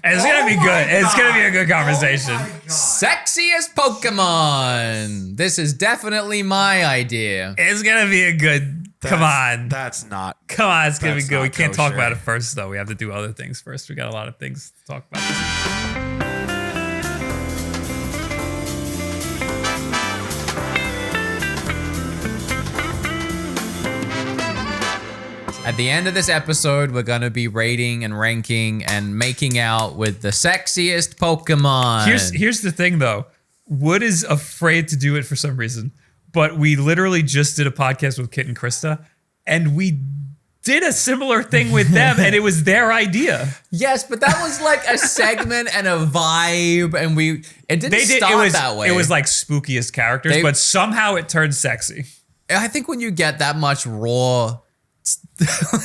It's gonna be good. It's gonna be a good conversation. Sexiest Pokemon. This is definitely my idea. It's gonna be a good. Come on. That's not. Come on, it's gonna be That's good. We not can't talk kosher. about it first, though. We have to do other things first. We got a lot of things to talk about. At the end of this episode, we're gonna be rating and ranking and making out with the sexiest Pokemon. Here's the thing, though. Wood is afraid to do it for some reason, but we literally just did a podcast with Kit and Krista, and we did a similar thing with them, and it was their idea. Yes, but that was like a segment and a vibe, and it didn't start that way. It was like spookiest characters, but somehow it turned sexy. I think when you get that much raw.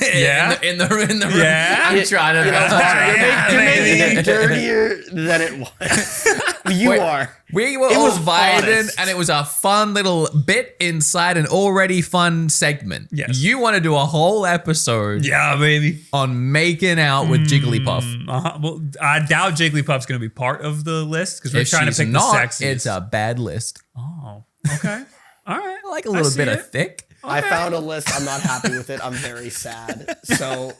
Yeah. in the room. Yeah. I'm trying to. You're making it dirtier than it was. You are. We were It all was vibing, honest. and it was a fun little bit inside an already fun segment. Yes. You want to do a whole episode Yeah, baby. on making out with Jigglypuff. Well, I doubt Jigglypuff's going to be part of the list because we're If trying to she's pick not, the sexiest. it's a bad list. Oh, okay. All right. I like a little see bit it. of thick. I found a list. I'm not happy with it. I'm very sad. So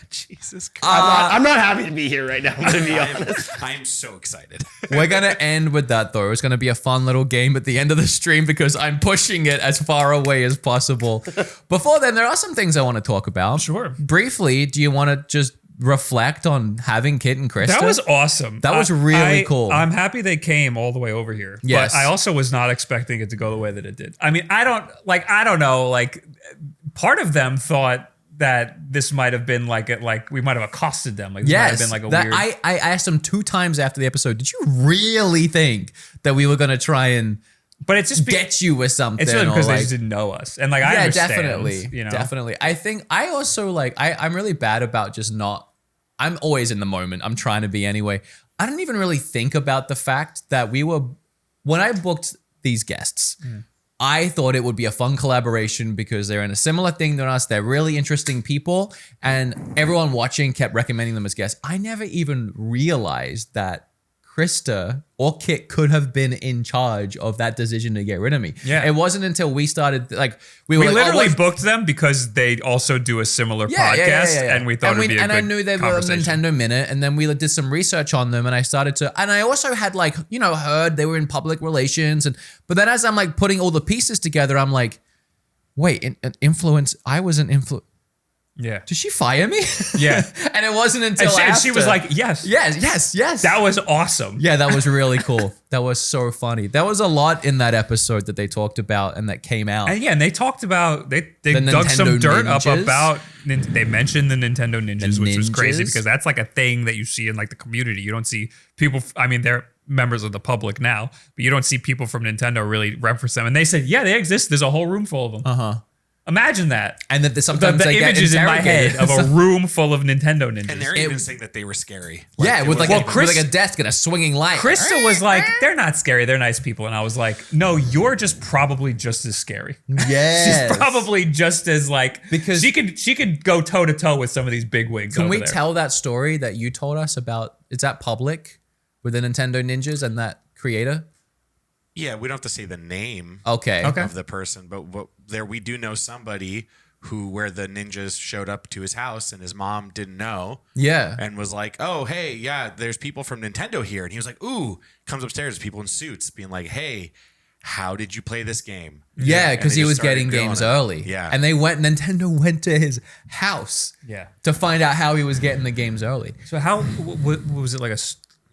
Jesus Christ. I'm not happy to be here right now, to be honest. I am so excited. We're going to end with that, though. It's going to be a fun little game at the end of the stream because I'm pushing it as far away as possible. Before then, there are some things I want to talk about. Sure. Briefly, do you want to just reflect on having Kit and Krista? That was awesome. That was really cool. I'm happy they came all the way over here. Yes. But I also was not expecting it to go the way that it did. I mean, I don't know. Like, part of them thought that this might have been like we might have accosted them. Like, this might have been like a weird. I asked them 2 times after the episode, did you really think that we were going to try and but it's just get you with something? It's really or because they like- just didn't know us. And like, I yeah, understand. definitely. You know? Definitely. I think I also like, I'm really bad about just not, I'm always in the moment. I'm trying to be anyway. I didn't even really think about the fact that when I booked these guests, I thought it would be a fun collaboration because they're in a similar thing than us. They're really interesting people. And everyone watching kept recommending them as guests. I never even realized that Krista or Kit could have been in charge of that decision to get rid of me. Yeah. It wasn't until we started, like, we were We like, literally oh, booked them because they also do a similar podcast, and we thought it'd be a and good I knew they were on conversation. Nintendo Minute, and then we did some research on them, and I started to, and I also had like, heard they were in public relations, but then as I'm like putting all the pieces together, I'm like, wait, an influence, I was an influence. Yeah. Did she fire me? Yeah. And it wasn't until And after. she was like, yes. Yes. That was awesome. Yeah, that was really cool. That was so funny. There was a lot in that episode that they talked about and that came out. And they talked about, they dug Nintendo some dirt up ninjas. about, they mentioned the Nintendo ninjas, which was crazy ninjas. because that's like a thing that you see in like the community. You don't see people, I mean, they're members of the public now, but you don't see people from Nintendo really reference them. And they said, yeah, they exist. There's a whole room full of them. Uh-huh. Imagine that. And that sometimes The they get images in my head interrogated. of a room full of Nintendo ninjas. And they're even saying that they were scary. Yeah, it with like, wasn't- with like a desk and a swinging light. Krista was like, they're not scary. They're nice people. And I was like, no, you're just probably just as scary. Yes. She's probably just as like, Because- she could go toe to toe with some of these big wigs. Can over we there. tell that story that you told us about? Is that public with the Nintendo Ninjas and that creator? Yeah, we don't have to say the name Okay. of the person, but we do know somebody where the ninjas showed up to his house and his mom didn't know. Yeah. And was like, oh, hey, yeah, there's people from Nintendo here. And he was like, ooh, comes upstairs, people in suits being like, hey, how did you play this game? Yeah, And because they he just Oh, was started getting going games at it. early. Yeah. And Nintendo went to his house Yeah. to find out how he was getting the games early. So how was it like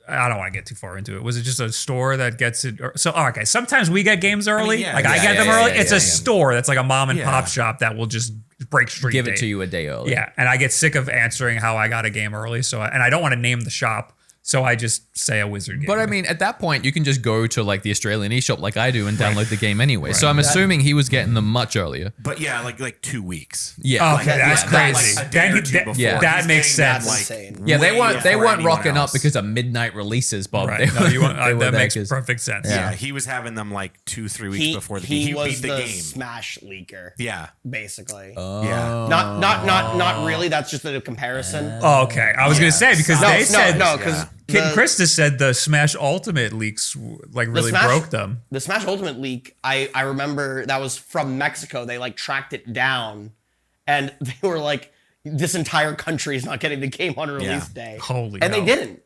I don't want to get too far into it. Was it just a store that gets it? Okay, sometimes we get games early. yeah, I get them yeah, early. yeah, It's yeah, a yeah. store that's like a mom and Yeah. pop shop that will just break street Give it date. to you a day early. Yeah, and I get sick of answering how I got a game early. And I don't want to name the shop, So I just say a wizard game. But I mean, at that point, you can just go to like the Australian eShop like I do and download the game anyway. So I'm assuming he was getting them much earlier. But yeah, like 2 weeks. Yeah. Okay, that's crazy. Like a day or two before. Yeah. That makes Getting sense. them, Insane. Yeah, they way weren't before anyone rocking else. up because of midnight releases, Bob. Right. They No, you want, they were that there makes 'cause- perfect sense. Yeah, he was having them like 2-3 weeks before the game. He He was beat the game. Smash leaker, Yeah. basically. Yeah. Not really. That's just a comparison. Oh, okay. I was going to say because no, they said because Kid and Krista said the Smash Ultimate leaks like really broke them. The Smash Ultimate leak, I remember that was from Mexico. They like tracked it down, and they were like, "This entire country is not getting the game on release day." Holy and hell. they didn't.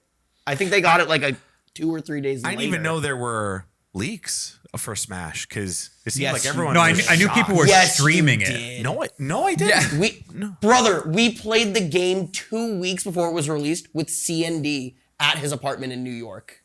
I think they got it like 2 or 3 days. I later. didn't even know there were leaks for Smash because it seemed Yes, like you- everyone. No, I was knew people were Yes, you streaming it. did. No, I didn't. Brother, we played the game 2 weeks before it was released with CND at his apartment in New York.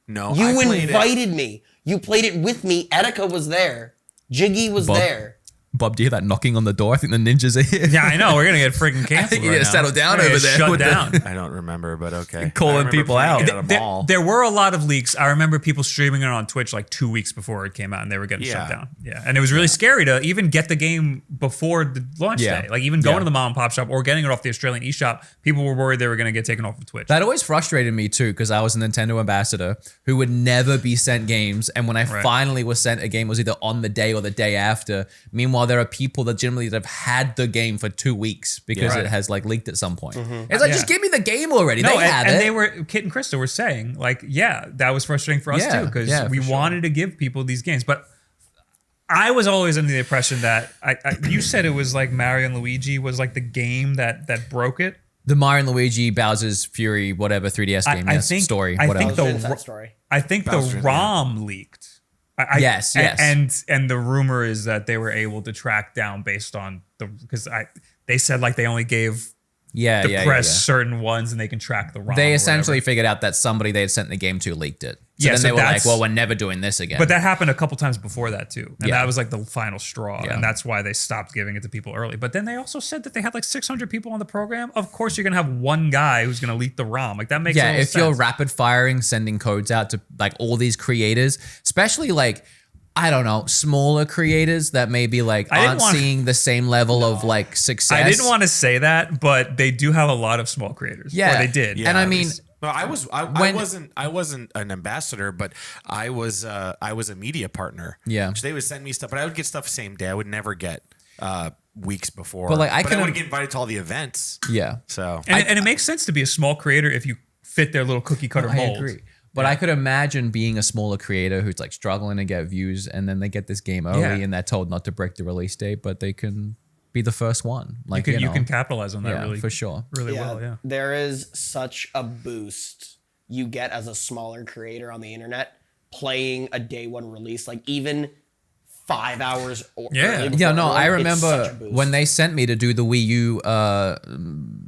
No, You I played invited me. You played it with me. Etika was there. Jiggy was Bob. there. Bob, do you hear that knocking on the door? I think the ninjas are here. Yeah, I know. We're gonna get freaking canceled. I think you right need to now. settle down We're gonna over get there Shut with the- down. I don't remember, but okay. Calling I remember people playing out. it at a mall. There were a lot of leaks. I remember people streaming it on Twitch like 2 weeks before it came out, and they were getting shut Yeah. down. Yeah, and it was really scary to even get the game before the launch Yeah. day. Like even going Yeah. to the mom and pop shop or getting it off the Australian eShop, people were worried they were going to get taken off of Twitch. That always frustrated me too, because I was a Nintendo ambassador who would never be sent games. And when I finally was sent a game, it was either on the day or the day after. Meanwhile, there are people that generally have had the game for 2 weeks because it has like leaked at some point. It's like, just give me the game already. No, they have it. and they were Kit and Krista were saying like, yeah, that was frustrating for us Yeah, too because yeah, we for sure. wanted to give people these games, but I was always under the impression that you said it was like Mario and Luigi was like the game that broke it. The Mario and Luigi, Bowser's Fury, whatever 3DS game, story, I whatever. think That was an inside story. I think Bowser's, the yeah. ROM leaked. Yes. And the rumor is that they were able to track down based on because they said like they only gave the press certain ones and they can track the ROM. They or essentially whatever. figured out that somebody they had sent the game to leaked it. So Yeah, then so they were like, that's- well, we're never doing this again. But that happened a couple times before that too. And Yeah. that was like the final straw. Yeah. And that's why they stopped giving it to people early. But then they also said that they had like 600 people on the program. Of course, you're going to have one guy who's going to leak the ROM. Like that makes a yeah, little if sense. you're rapid firing, sending codes out to like all these creators, especially like, I don't know, smaller creators that maybe like I didn't aren't want- seeing the same level of like success. I didn't want to say that, but they do have a lot of small creators. Yeah. Or they did. And I mean, well, I wasn't an ambassador, but I was a media partner. Yeah. So they would send me stuff, but I would get stuff same day. I would never get weeks before. But, like, I I couldn't- would get invited to all the events. yeah. So And it makes sense to be a small creator if you fit their little cookie cutter I mold. agree. But I could imagine being a smaller creator who's like struggling to get views and then they get this game early Yeah. and they're told not to break the release date, but they can be the first one. Like, You know, can capitalize on that yeah, really for sure. really well. Yeah. There is such a boost you get as a smaller creator on the internet playing a day one release, like even 5 hours early Yeah, before no, I everyone, it's remember such a boost. when they sent me to do the Wii U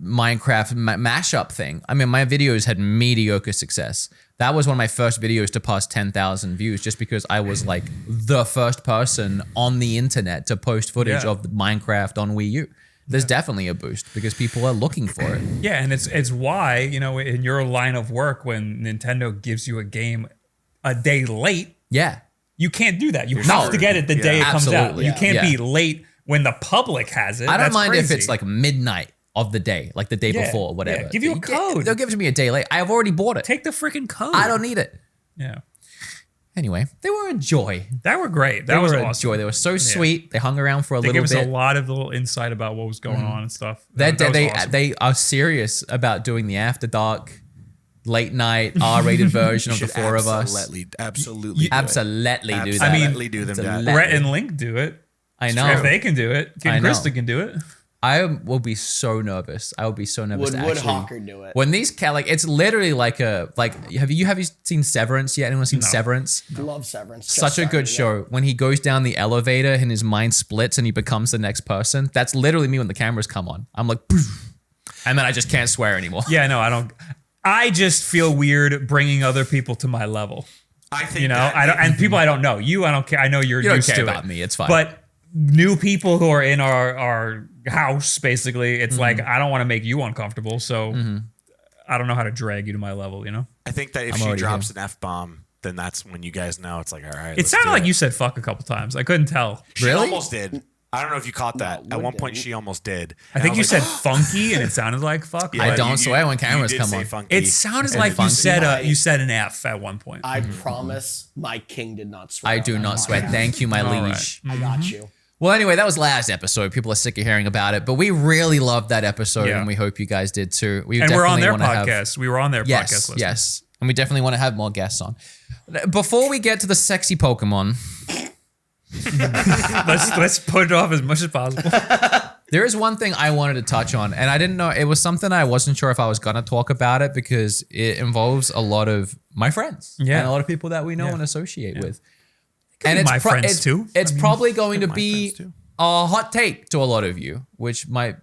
Minecraft mashup thing. I mean, my videos had mediocre success. That was one of my first videos to pass 10,000 views just because I was like the first person on the internet to post footage Yeah. of Minecraft on Wii U. There's definitely a boost because people are looking for it. Yeah, and it's why, in your line of work when Nintendo gives you a game a day late, Yeah. you can't do that. You have screwed. to get it the day it comes out. Absolutely. You can't Yeah. be late when the public has it. I don't That's mind if crazy. it's like midnight of the day, like the day Yeah, before, whatever. yeah. Give you a code. They'll give it to me a day late. I've already bought it. Take the freaking code. I don't need it. Yeah. Anyway, they were a joy. That were great. They That was were a awesome. joy. They were so sweet. They hung around for a They little gave us bit. a lot of little insight about what was going on and stuff. They That was they awesome. they are serious about doing the after dark, late night R-rated version of the should four of us. absolutely do it. Absolutely do that. Absolutely do them that. Absolutely. Rhett and Link do it. I know. If they can do it, I Kid know. Krista can do it. I will be so nervous. I will be so nervous. Would to Wood actually, Hawker do it? When these it's literally like have you seen Severance yet? Anyone seen No. Severance? Love Severance. Just Such a good started, show. When he goes down the elevator and his mind splits and he becomes the next person. That's literally me when the cameras come on. I'm like, poof, and then I just can't swear anymore. Yeah, no, I don't. I just feel weird bringing other people to my level. I think I don't, and people I don't know. You, I don't care. I know you're You don't used care to about it. me. It's fine. But new people who are in our house, basically, it's like I don't want to make you uncomfortable. So I don't know how to drag you to my level, you know? I think that if she drops an F-bomb, then that's when you guys know it's like, all right. It sounded like you said fuck a couple times. I couldn't tell. She almost did. I don't know if you caught that. No, At one point, she almost did. I think you said funky, and it sounded like fuck. I don't swear when cameras come on. Funky. It sounded like you said an F at one point. I promise my king did not swear. I do not swear. Thank you, my liege. I got you. Well, anyway, that was last episode. People are sick of hearing about it, but we really loved that episode, and we hope you guys did too. And we're on their podcast. We were on their podcast list. Yes, and we definitely want to have more guests on. Before we get to the sexy Pokemon, let's put it off as much as possible. there is one thing I wanted to touch on, and I didn't know it was something I wasn't sure if I was gonna talk about it because it involves a lot of my friends and a lot of people that we know and associate with. And it's my friends too. It's probably going to be a hot take to a lot of you, which might,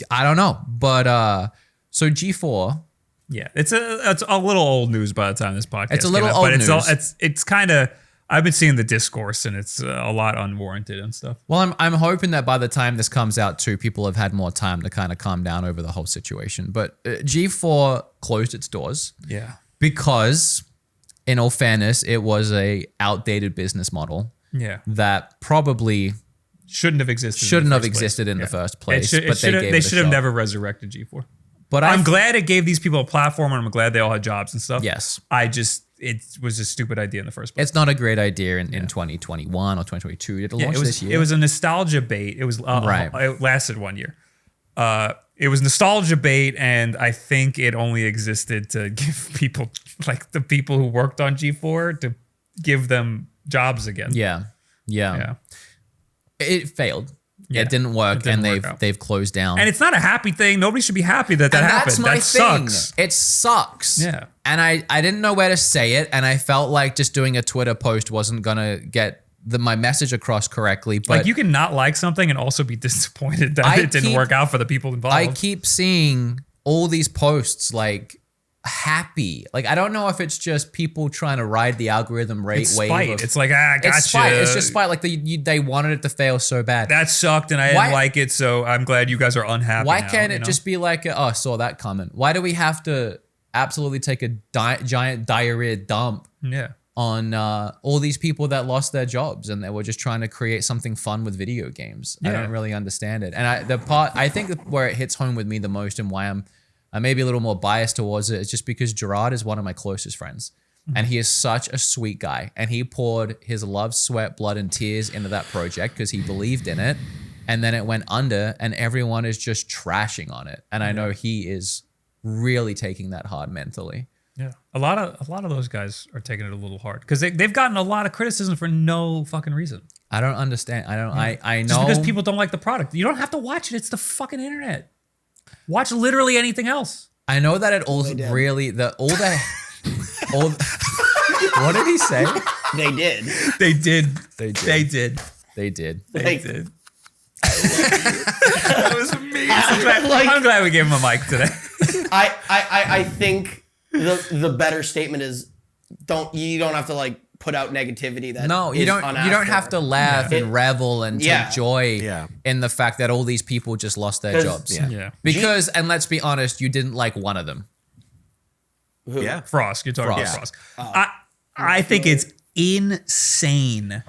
I don't know, but so G4. Yeah, it's a little old news by the time this podcast. It's a little came out, old but news. It's kind of. I've been seeing the discourse, and it's a lot unwarranted and stuff. Well, I'm hoping that by the time this comes out too, people have had more time to kind of calm down over the whole situation. But G4 closed its doors. Yeah. Because, in all fairness, it was a outdated business model. Yeah. That probably shouldn't have existed. In the first place. They should have never resurrected G4. But I'm glad it gave these people a platform, and I'm glad they all had jobs and stuff. Yes. It was a stupid idea in the first place. It's not a great idea in 2021 or 2022. It'll launch this year. It was a nostalgia bait. It was It lasted 1 year. It was nostalgia bait, and I think it only existed to give people, like the people who worked on G4, to give them jobs again. Yeah. It failed. Yeah. It didn't work, and they've closed down. And it's not a happy thing. Nobody should be happy that happened. That's my thing. Sucks. It sucks. Yeah. And I didn't know where to say it, and I felt like just doing a Twitter post wasn't gonna get my message across correctly. But like, you can not like something and also be disappointed that it didn't work out for the people involved. I keep seeing all these posts like happy. Like, I don't know if it's just people trying to ride the algorithm wave. It's spite. It's like, gotcha. It's spite. It's just spite. Like they wanted it to fail so bad. That sucked, and I didn't like it, so I'm glad you guys are unhappy. Why can't it just be like, oh, I saw that comment? Why do we have to absolutely take a giant diarrhea dump on all these people that lost their jobs and they were just trying to create something fun with video games? I don't really understand it. And I think where it hits home with me the most, and why I may be a little more biased towards it, is just because Gerard is one of my closest friends. And he is such a sweet guy. And he poured his love, sweat, blood, and tears into that project because he believed in it. And then it went under, and everyone is just trashing on it. And I know he is really taking that hard mentally. Yeah, a lot of those guys are taking it a little hard because they've gotten a lot of criticism for no fucking reason. I don't understand. I know. Just because people don't like the product. You don't have to watch it. It's the fucking internet. Watch literally anything else. I know that it all really what did he say? They did. They did. They did. They did. They did. They did. That was amazing. I'm glad we gave him a mic today. I think the better statement is you don't have to like put out negativity that you don't have to laugh and revel and take joy in the fact that all these people just lost their jobs. Because, and let's be honest, you didn't like one of them. Who? Yeah. Frost. You're talking about Frost. I think it's insane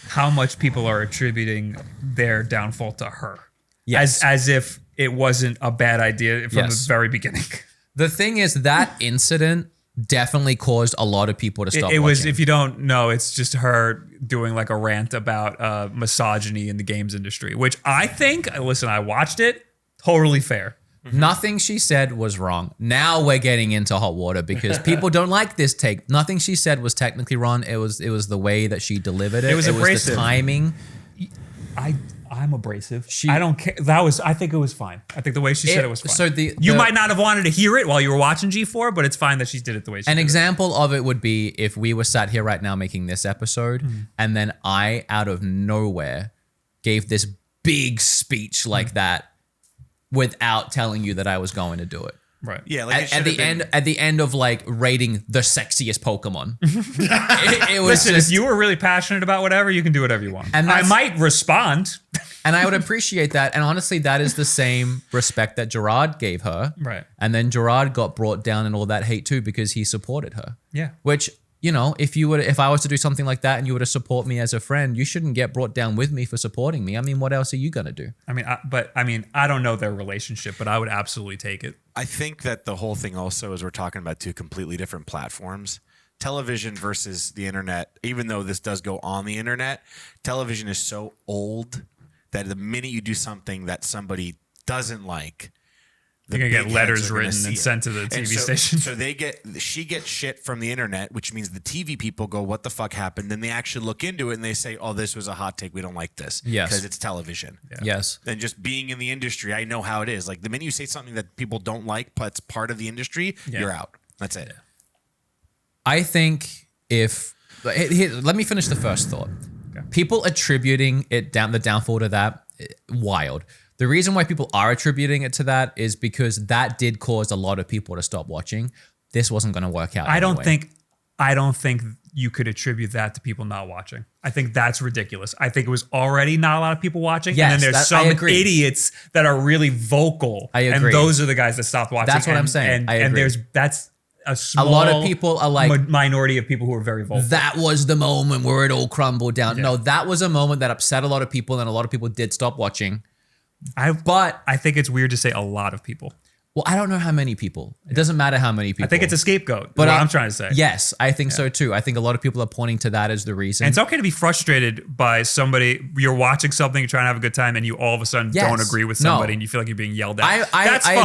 how much people are attributing their downfall to her. Yes. As if it wasn't a bad idea from the very beginning. The thing is, that incident definitely caused a lot of people to stop watching. Was, if you don't know, it's just her doing like a rant about misogyny in the games industry, which I think, listen, I watched it, totally fair. Nothing she said was wrong. Now we're getting into hot water because people don't like this take. Nothing she said was technically wrong. It was the way that she delivered it. It was abrasive. Was the timing. I'm abrasive. I don't care. I think it was fine. I think the way she said it was fine. So you might not have wanted to hear it while you were watching G4, but it's fine that she did it the way she did it. An example of it would be if we were sat here right now making this episode, and then I, out of nowhere, gave this big speech like that without telling you that I was going to do it. Right. Yeah. Like at the end of like rating the sexiest Pokemon, it was Listen, just, if you were really passionate about whatever, you can do whatever you want. And I might respond. And I would appreciate that. And honestly, that is the same respect that Gerard gave her. Right. And then Gerard got brought down in all that hate too because he supported her. Yeah. Which, you know, if I was to do something like that and you were to support me as a friend, you shouldn't get brought down with me for supporting me. I mean, what else are you going to do? I mean, I don't know their relationship, but I would absolutely take it. I think that the whole thing also is we're talking about two completely different platforms. Television versus the internet, even though this does go on the internet, television is so old that the minute you do something that somebody doesn't like, you're gonna get letters written and sent to the TV station. So she gets shit from the internet, which means the TV people go, "What the fuck happened?" Then they actually look into it and they say, "Oh, this was a hot take. We don't like this." Yes, because it's television. Yeah. Yes. And just being in the industry, I know how it is. Like the minute you say something that people don't like, but it's part of the industry, you're out. That's it. Yeah. I think let me finish the first thought. Okay. People attributing the downfall to that, wild. The reason why people are attributing it to that is because that did cause a lot of people to stop watching. This wasn't going to work out. I don't think you could attribute that to people not watching. I think that's ridiculous. I think it was already not a lot of people watching. Yes, and then there's some idiots that are really vocal. I agree. And those are the guys that stopped watching. That's what I'm saying. And that's a lot of people are like minority of people who are very vocal. That was the moment where it all crumbled down. Yeah. No, that was a moment that upset a lot of people, and a lot of people did stop watching. But I think it's weird to say a lot of people. Well, I don't know how many people. It doesn't matter how many people. I think it's a scapegoat. But what I'm trying to say. Yes, I think so too. I think a lot of people are pointing to that as the reason. And it's okay to be frustrated by somebody. You're watching something, you're trying to have a good time, and you all of a sudden don't agree with somebody, and you feel like you're being yelled at. That's fine.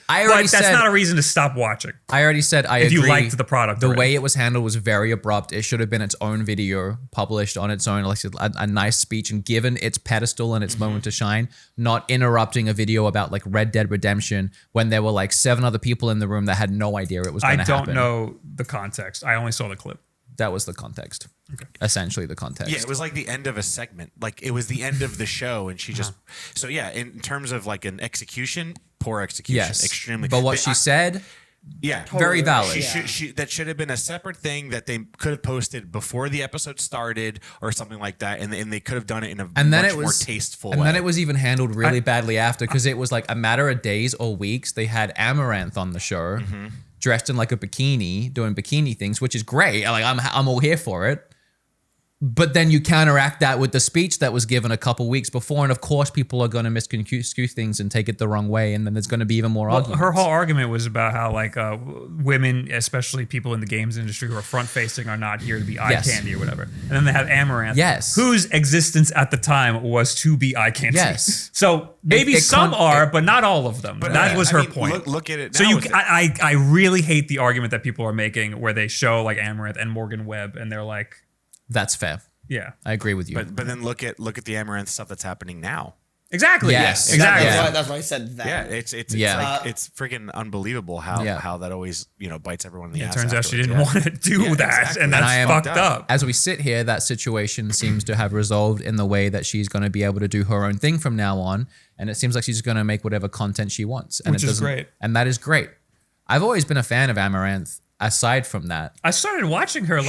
I agree. But that's not a reason to stop watching. I already said I agree. If you liked the product, the way it was handled was very abrupt. It should have been its own video, published on its own, like a nice speech, and given its pedestal and its moment to shine. Not interrupting a video about like Red Dead Redemption when there were like 7 other people in the room that had no idea it was going to happen. I don't know the context. I only saw the clip. That was the context. Okay. Essentially the context. Yeah, it was like the end of a segment. Like it was the end of the show, and she just. So yeah, in terms of like an execution, poor execution. Yes, extremely. But what she said. Yeah, very valid. That should have been a separate thing that they could have posted before the episode started or something like that, and they could have done it in a much more tasteful way. And then it was even handled really badly after, because it was like a matter of days or weeks. They had Amaranth on the show, dressed in like a bikini, doing bikini things, which is great. Like I'm all here for it. But then you counteract that with the speech that was given a couple weeks before, and of course people are going to misconstrue things and take it the wrong way, and then there's going to be even more arguments. Her whole argument was about how like women, especially people in the games industry who are front-facing, are not here to be eye candy or whatever. And then they have Amaranth, whose existence at the time was to be eye candy. Yes. So maybe some are, but not all of them. But that was her point. Look at it. So I really hate the argument that people are making where they show like Amaranth and Morgan Webb, and they're like. That's fair. Yeah, I agree with you. But then look at the Amaranth stuff that's happening now. Exactly. Yes. Exactly. That's why I said that. Yeah, it's freaking unbelievable how that always bites everyone in the ass. It turns out she didn't want to do that, exactly. and that's fucked up. As we sit here, that situation seems to have resolved in the way that she's going to be able to do her own thing from now on, and it seems like she's going to make whatever content she wants, and which is great. And that is great. I've always been a fan of Amaranth. Aside from that, I started watching her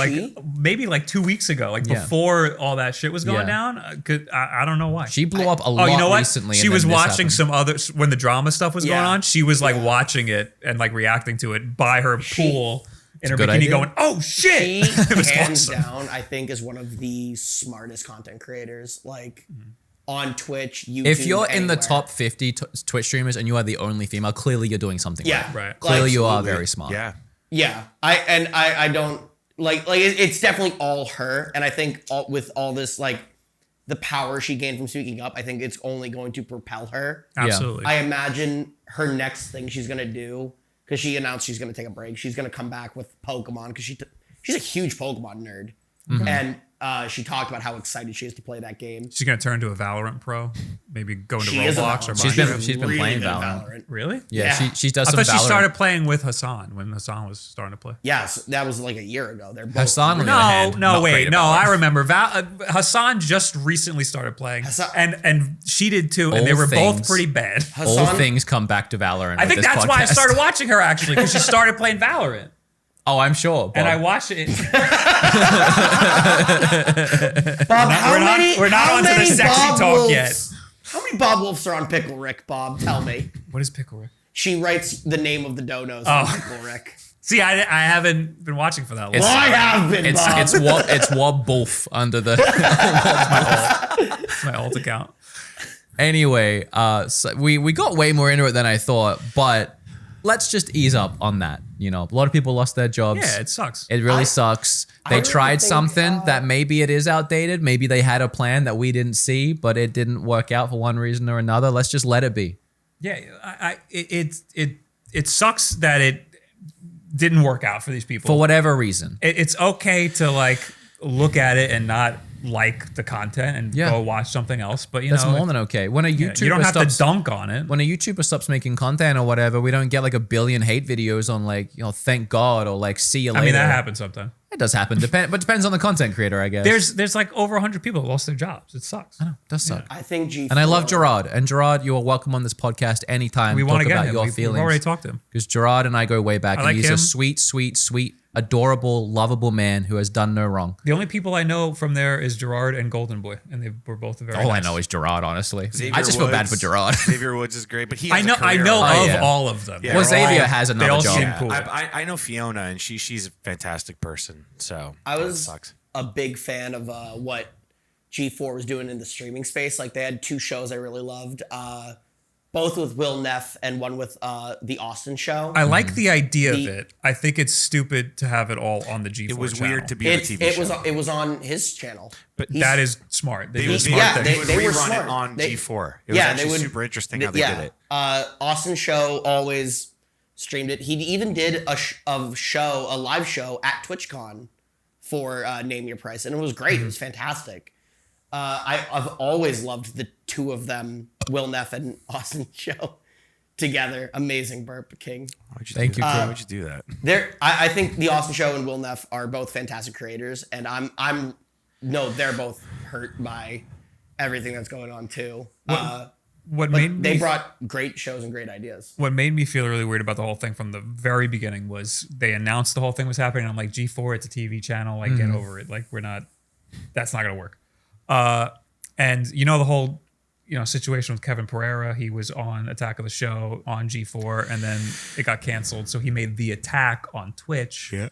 maybe 2 weeks ago, before all that shit was going down. I don't know why. She blew up a lot recently. She was watching some other when the drama stuff was going on. She was watching it and reacting to it by her pool in her bikini, going, "Oh shit!" She hands down, I think, is one of the smartest content creators. On Twitch, YouTube. If you're in the top 50 Twitch streamers and you are the only female, clearly you're doing something right. Clearly you are very smart. Yeah, I don't like it's definitely all her, and I think with all this the power she gained from speaking up, I think it's only going to propel her. Absolutely. I imagine her next thing she's gonna do, because she announced she's gonna take a break. She's gonna come back with Pokemon, because she's a huge Pokemon nerd, and she talked about how excited she is to play that game. She's gonna turn to a Valorant pro, maybe go into Roblox or she's been playing Valorant. Really? Yeah. She does. I some thought Valorant. she started playing with Hassan when Hassan was starting to play. Yes, that was like a year ago. They're both Hassan. I remember. Hassan just recently started playing, and she did too, and they were both pretty bad. All things come back to Valorant. I think that's why I started watching her actually, because she started playing Valorant. Oh, I'm sure. Bob. And I watched it. Bob, we're not onto the sexy talk yet. How many Bob Wolfs are on Pickle Rick, Bob? Tell me. What is Pickle Rick? She writes the name of the donos on Pickle Rick. See, I haven't been watching for that long. Well, I have been, Bob. It's Wob Wolf under the My alt account. Anyway, so we got way more into it than I thought, but let's just ease up on that. You know, a lot of people lost their jobs. Yeah, it sucks. It really sucks. They really tried think, something that maybe it is outdated. Maybe they had a plan that we didn't see, but it didn't work out for one reason or another. Let's just let it be. Yeah, it sucks that it didn't work out for these people. For whatever reason. It's okay to like look at it and not like the content and go watch something else, but That's more than okay. When a YouTuber you don't have to dunk on it. When a YouTuber stops making content or whatever, we don't get like a billion hate videos on like, you know, thank God or like see you later. I mean, that happens sometimes. It does happen, but depends on the content creator, I guess. There's like over 100 people who lost their jobs. It sucks. I know, it does suck. I think G4. And I love Gerard. And Gerard, you are welcome on this podcast anytime. We want to talk get about him. your We've feelings. already talked to him. Because Gerard and I go way back, and like he's him. a sweet, sweet, sweet, adorable, lovable man who has done no wrong. The only people I know from there is Gerard and Golden Boy, and they were both very All nice. I know is Gerard, honestly. Xavier I just feel bad Woods. for Gerard. Xavier Woods is great, but he I has know a career of already. all of them. Yeah. Well, They're Xavier all- has they another all job. seem cool. I know Fiona, and she's a fantastic person. So I that was sucks. a big fan of what G4 was doing in the streaming space. Like they had two shows I really loved, both with Will Neff and one with the Austin show. I like the idea of it. I think it's stupid to have it all on the G4 It was channel. weird to be on a TV show. It was on his channel. But That is smart. They They did a would, smart yeah, thing. they would they were rerun smart. it on They- G4. It was yeah, actually they would- super interesting how they did it. Austin show always streamed it. He even did a live show at TwitchCon for Name Your Price, and it was great. It was fantastic. I've always loved the two of them, Will Neff and Austin show together. Amazing burp, King. Thank you, King. Why'd you do that? I think the Austin show and Will Neff are both fantastic creators, and they're both hurt by everything that's going on too. What But made they me brought great shows and great ideas. what made me feel really weird about the whole thing from the very beginning was they announced the whole thing was happening. And I'm like, G4, it's a TV channel. Like, get over it. Like, that's not gonna work. And you know the whole situation with Kevin Pereira. He was on Attack of the Show on G4, and then it got canceled. So he made The Attack on Twitch. Yeah.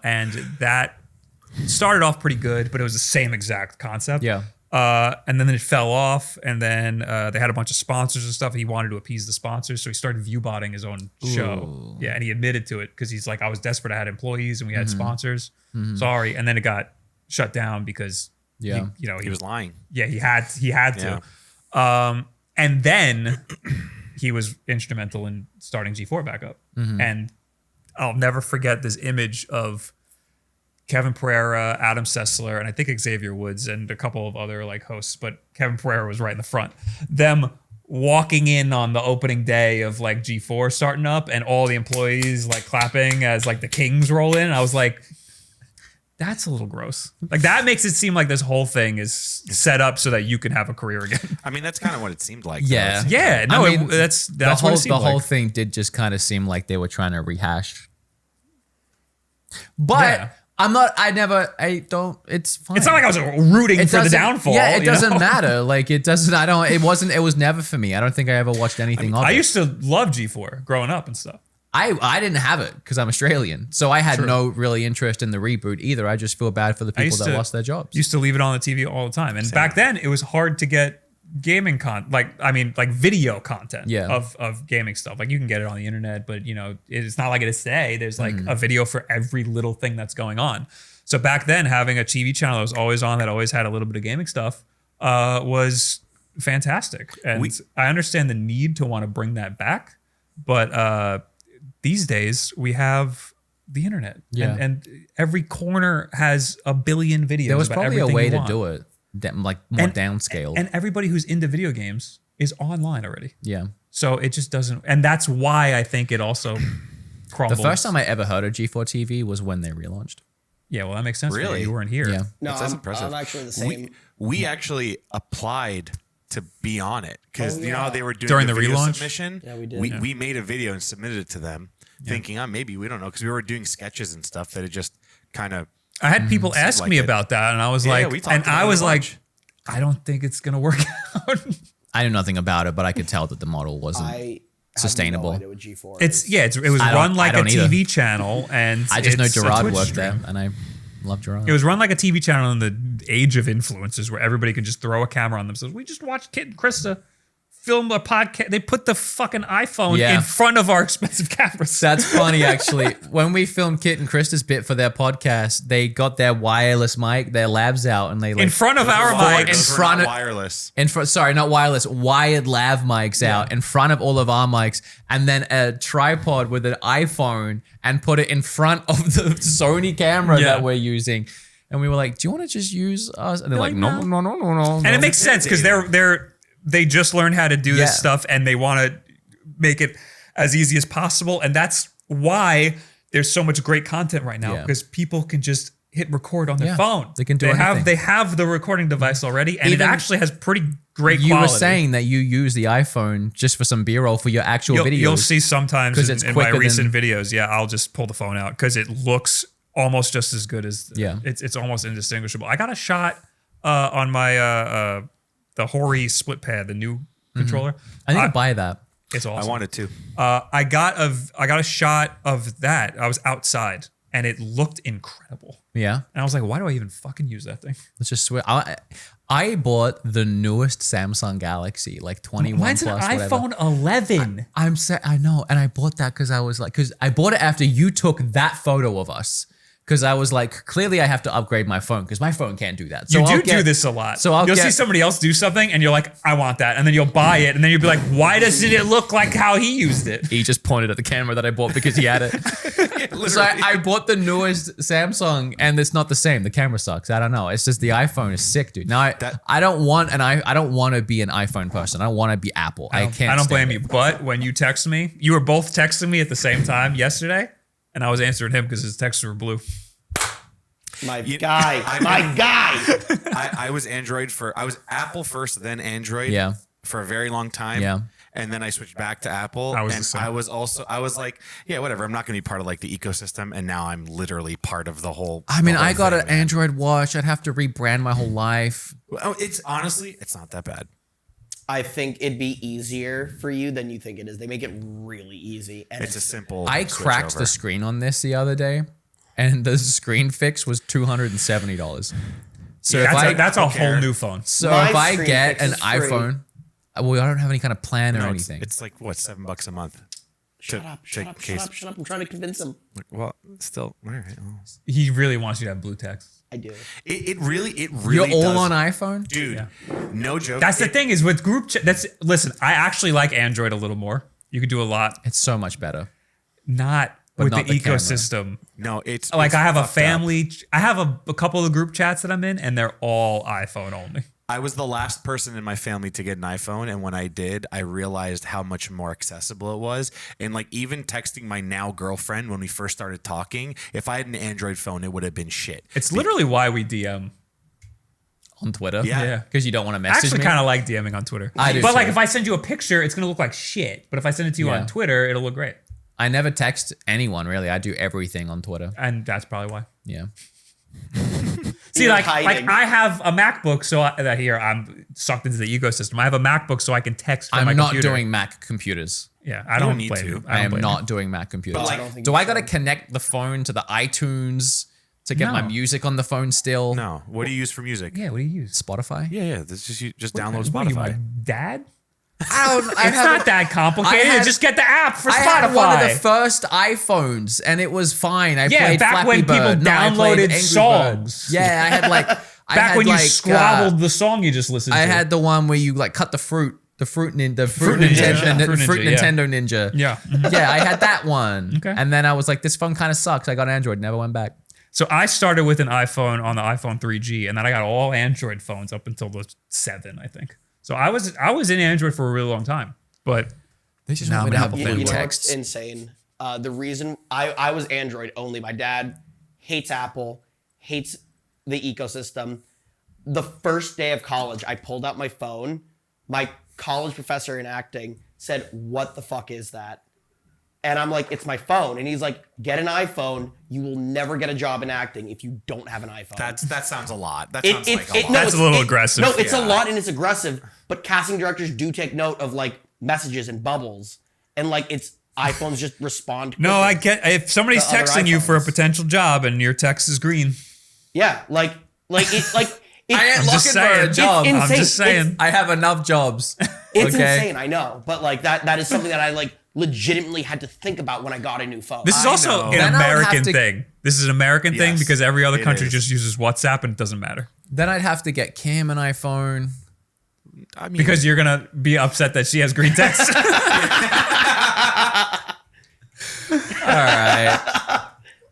And that started off pretty good, but it was the same exact concept. Yeah. And then it fell off, and then they had a bunch of sponsors and stuff. He wanted to appease the sponsors, so he started viewbotting his own show. Yeah, and he admitted to it because he's like, I was desperate. I had employees and we had sponsors. Sorry. And then it got shut down because he He was lying. Yeah, he had to. And then he was instrumental in starting G4 back up. And I'll never forget this image of Kevin Pereira, Adam Sessler, and I think Xavier Woods and a couple of other like hosts, but Kevin Pereira was right in the front. Them walking in on the opening day of like G4 starting up and all the employees like clapping as like the Kings roll in. I was like, that's a little gross. Like that makes it seem like this whole thing is set up so that you can have a career again. I mean, that's kind of what it seemed like. Yeah. though. Yeah, no, I mean, that's the what whole it seemed whole like. thing did just kind of seem like they were trying to rehash. But Yeah. it's fine. It's not like I was rooting for the doesn't- downfall. Yeah, it you doesn't know? matter. Like it was never for me. I don't think I ever watched anything of I it. used to love G4 growing up and stuff. I didn't have it because I'm Australian. So I had no really interest in the reboot either. I just feel bad for the people that lost their jobs. Used to leave it on the TV all the time. And back then it was hard to get gaming video content Yeah. of gaming stuff. Like you can get it on the internet, but it's not like it is today. There's like a video for every little thing that's going on. So back then having a TV channel that was always on that always had a little bit of gaming stuff was fantastic. And I understand the need to want to bring that back, but these days we have the internet, and every corner has a billion videos. There was about probably a everything way you to want. do it, more downscale. And everybody who's into video games is online already. Yeah. So it just doesn't, and that's why I think it also The crumbles. first time I ever heard of G4 TV was when they relaunched. Yeah, well, that makes sense. Really? You weren't here. Yeah. No, That's I'm, impressive. I'm actually the same. We actually applied to be on it because you know how they were doing During the video relaunch? submission. Yeah, we did. We made a video and submitted it to them, thinking, maybe we don't know because we were doing sketches and stuff that it just kind of. I had people ask like me it. about that, and I was Yeah, like, we talked and about I it a was like, bunch. I don't think it's gonna work out. I knew nothing about it, but I could tell that the model wasn't sustainable. I have no idea what G4 It's is. it was run like a TV channel, and I just know it's a Gerard Twitch worked stream. there, and I love Gerard. It was run like a TV channel in the age of influencers, where everybody could just throw a camera on themselves. We just watched Kit and Krista film a podcast. They put the fucking iPhone in front of our expensive cameras. That's funny, actually. When we filmed Kit and Krista's bit for their podcast, they got their wireless mic, their labs out, and they in front of our mic, in front of wireless. Sorry, not wireless, wired lav mics out in front of all of our mics, and then a tripod with an iPhone and put it in front of the Sony camera that we're using. And we were like, "Do you want to just use us?" And they're like, "No." And it makes sense because they just learned how to do this stuff, and they want to make it as easy as possible. And that's why there's so much great content right now, because people can just hit record on their phone. They can do anything. They have the recording device already, and it actually has pretty great quality. You were saying that you use the iPhone just for some B-roll for your actual videos. You'll see sometimes in my quicker recent videos, I'll just pull the phone out because it looks almost just as good as it's almost indistinguishable. I got a shot on my the Hori split pad, the new controller. I need to buy that. It's awesome. I wanted to. I got a shot of that. I was outside and it looked incredible. Yeah. And I was like, why do I even fucking use that thing? Let's just swear. I bought the newest Samsung Galaxy, like 21 Mine's plus, an iPhone 11. I know, and I bought that because I bought it after you took that photo of us. Because I was like, clearly I have to upgrade my phone because my phone can't do that. So you do this a lot. So you'll see somebody else do something and you're like, I want that. And then you'll buy it. And then you'll be like, why doesn't it look like how he used it? He just pointed at the camera that I bought because he had it. So I bought the newest Samsung and it's not the same. The camera sucks. I don't know. It's just the iPhone is sick, dude. Now I don't want to be an iPhone person. I want to be Apple. I don't blame you. But when you text me, you were both texting me at the same time yesterday. And I was answering him because his texts were blue. My guy. I was Apple first, then Android for a very long time. Yeah. And then I switched back to Apple. I was like, yeah, whatever. I'm not going to be part of like the ecosystem. And now I'm literally part of the whole. I mean, I got an Android watch. I'd have to rebrand my whole life. Well, it's not that bad. I think it'd be easier for you than you think it is. They make it really easy. And it's a simple. I cracked the screen on this the other day, and the screen fix was $270. So that's a whole new phone. So if I get an iPhone, well, I don't have any kind of plan or anything. It's like what, $7 a month. Shut up. I'm trying to convince him. Well, still, all right. He really wants you to have blue text. I do. It really You're all does. on iPhone? Dude, no joke. That's the thing is with group chat. Listen, I actually like Android a little more. You could do a lot. It's so much better. Not with the ecosystem. No, it's like I have a fucked family. I have a couple of group chats that I'm in, and they're all iPhone only. I was the last person in my family to get an iPhone, and when I did, I realized how much more accessible it was. And like even texting my now girlfriend when we first started talking, if I had an Android phone, it would have been shit. It's literally why we DM on Twitter. Yeah. Because you don't want to message me. I actually kind of like DMing on Twitter. I do but too. like if I send you a picture, it's gonna look like shit. But if I send it to you on Twitter, it'll look great. I never text anyone really. I do everything on Twitter. And that's probably why. Yeah. See, like I have a MacBook, so I'm sucked into the ecosystem. I have a MacBook, so I can text from my I'm not computer. doing Mac computers. Yeah, I don't need blame to. you. I am not doing Mac computers. Do I got to connect the phone to the iTunes to get my music on the phone still? No. What do you use for music? Yeah, what do you use? Spotify? Yeah. This just download What are you, my Spotify. dad? It's It's not that complicated. Just get the app for Spotify. I had one of the first iPhones, and it was fine. I played back Flappy when people Bird. No, I played downloaded Angry songs. Bird. Yeah, I had like back when you squabbled the song you just listened to. I had the one where you like cut the fruit Nintendo Ninja. Yeah. Yeah, I had that one. Okay. And then I was like, this phone kind of sucks. I got Android, never went back. So I started with an iPhone on the iPhone 3G, and then I got all Android phones up until the 7, I think. So I was in Android for a really long time, but They just now want me to have You know what's texts. insane? The reason I was Android only. My dad hates Apple, hates the ecosystem. The first day of college, I pulled out my phone. My college professor in acting said, "What the fuck is that?" And I'm like, it's my phone. And he's like, get an iPhone. You will never get a job in acting if you don't have an iPhone. That sounds a lot. That sounds like a lot. That's a little aggressive. No, it's a lot and it's aggressive. But casting directors do take note of like messages and bubbles. And like it's iPhones just respond quicker. No, I get if somebody's The other texting you for a iPhones. potential job and your text is green. Yeah, like I ain't I'm just looking for a saying. job. It's I'm insane. just saying. I have enough jobs. It's okay? insane, I know. But like that is something that I like legitimately had to think about when I got a new phone. This is also know. an Then I would have American to- thing. This is an American thing Yes, because every other it country is. just uses WhatsApp and it doesn't matter. Then I'd have to get Kim an iPhone. I mean, Because you're gonna be upset that she has green text.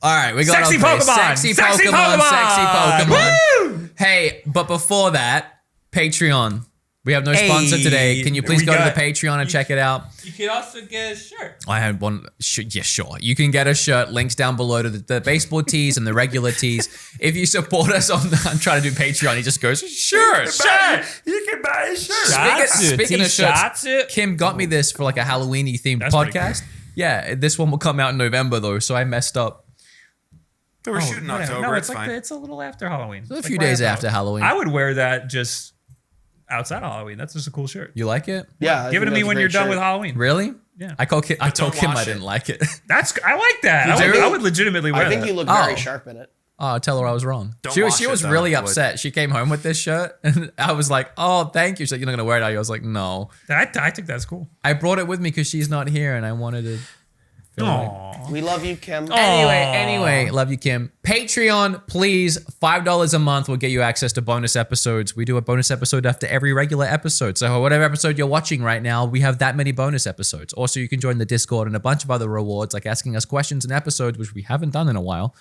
All right, we got Sexy our place. Pokemon! Sexy Sexy Pokemon, Pokemon! sexy Pokemon. Woo! Hey, but before that, Patreon. We have no sponsor today. Can you please we go to the got- Patreon and check it out? You could also get a shirt. I had one. Yeah, sure. You can get a shirt. Links down below to the baseball tees and the regular tees. If you support us I'm trying to do Patreon, he just goes, sure. you can buy a shirt. Speaking of shirts, T-shirts. Kim got me this for like a Halloween-y themed That's pretty podcast. Yeah, this one will come out in November though, so I messed up. We're shooting Whatever. October. No, it's it's fine. it's a little after Halloween. A It's few like right days after Halloween. I would wear that just outside of Halloween. That's just a cool shirt. You like it? Yeah, I Give it think to me that's a when great you're done shirt. with Halloween. Really? Yeah. I told Kim don't I wash didn't it. like it. I like that. do? I would legitimately wear I think that. you look very Oh. sharp in it. Oh, tell her I was wrong. Don't She wash was it, though. really I would. upset. She came home with this shirt, and I was like, "Oh, thank you." She's like, "You're not gonna wear it, are you?" I was like, "No." I think that's cool. I brought it with me because she's not here, and I wanted to. feel like- Aww. We love you, Kim. Anyway, love you, Kim. Patreon, please. $5 a month will get you access to bonus episodes. We do a bonus episode after every regular episode. So whatever episode you're watching right now, we have that many bonus episodes. Also, you can join the Discord and a bunch of other rewards, like asking us questions in episodes, which we haven't done in a while.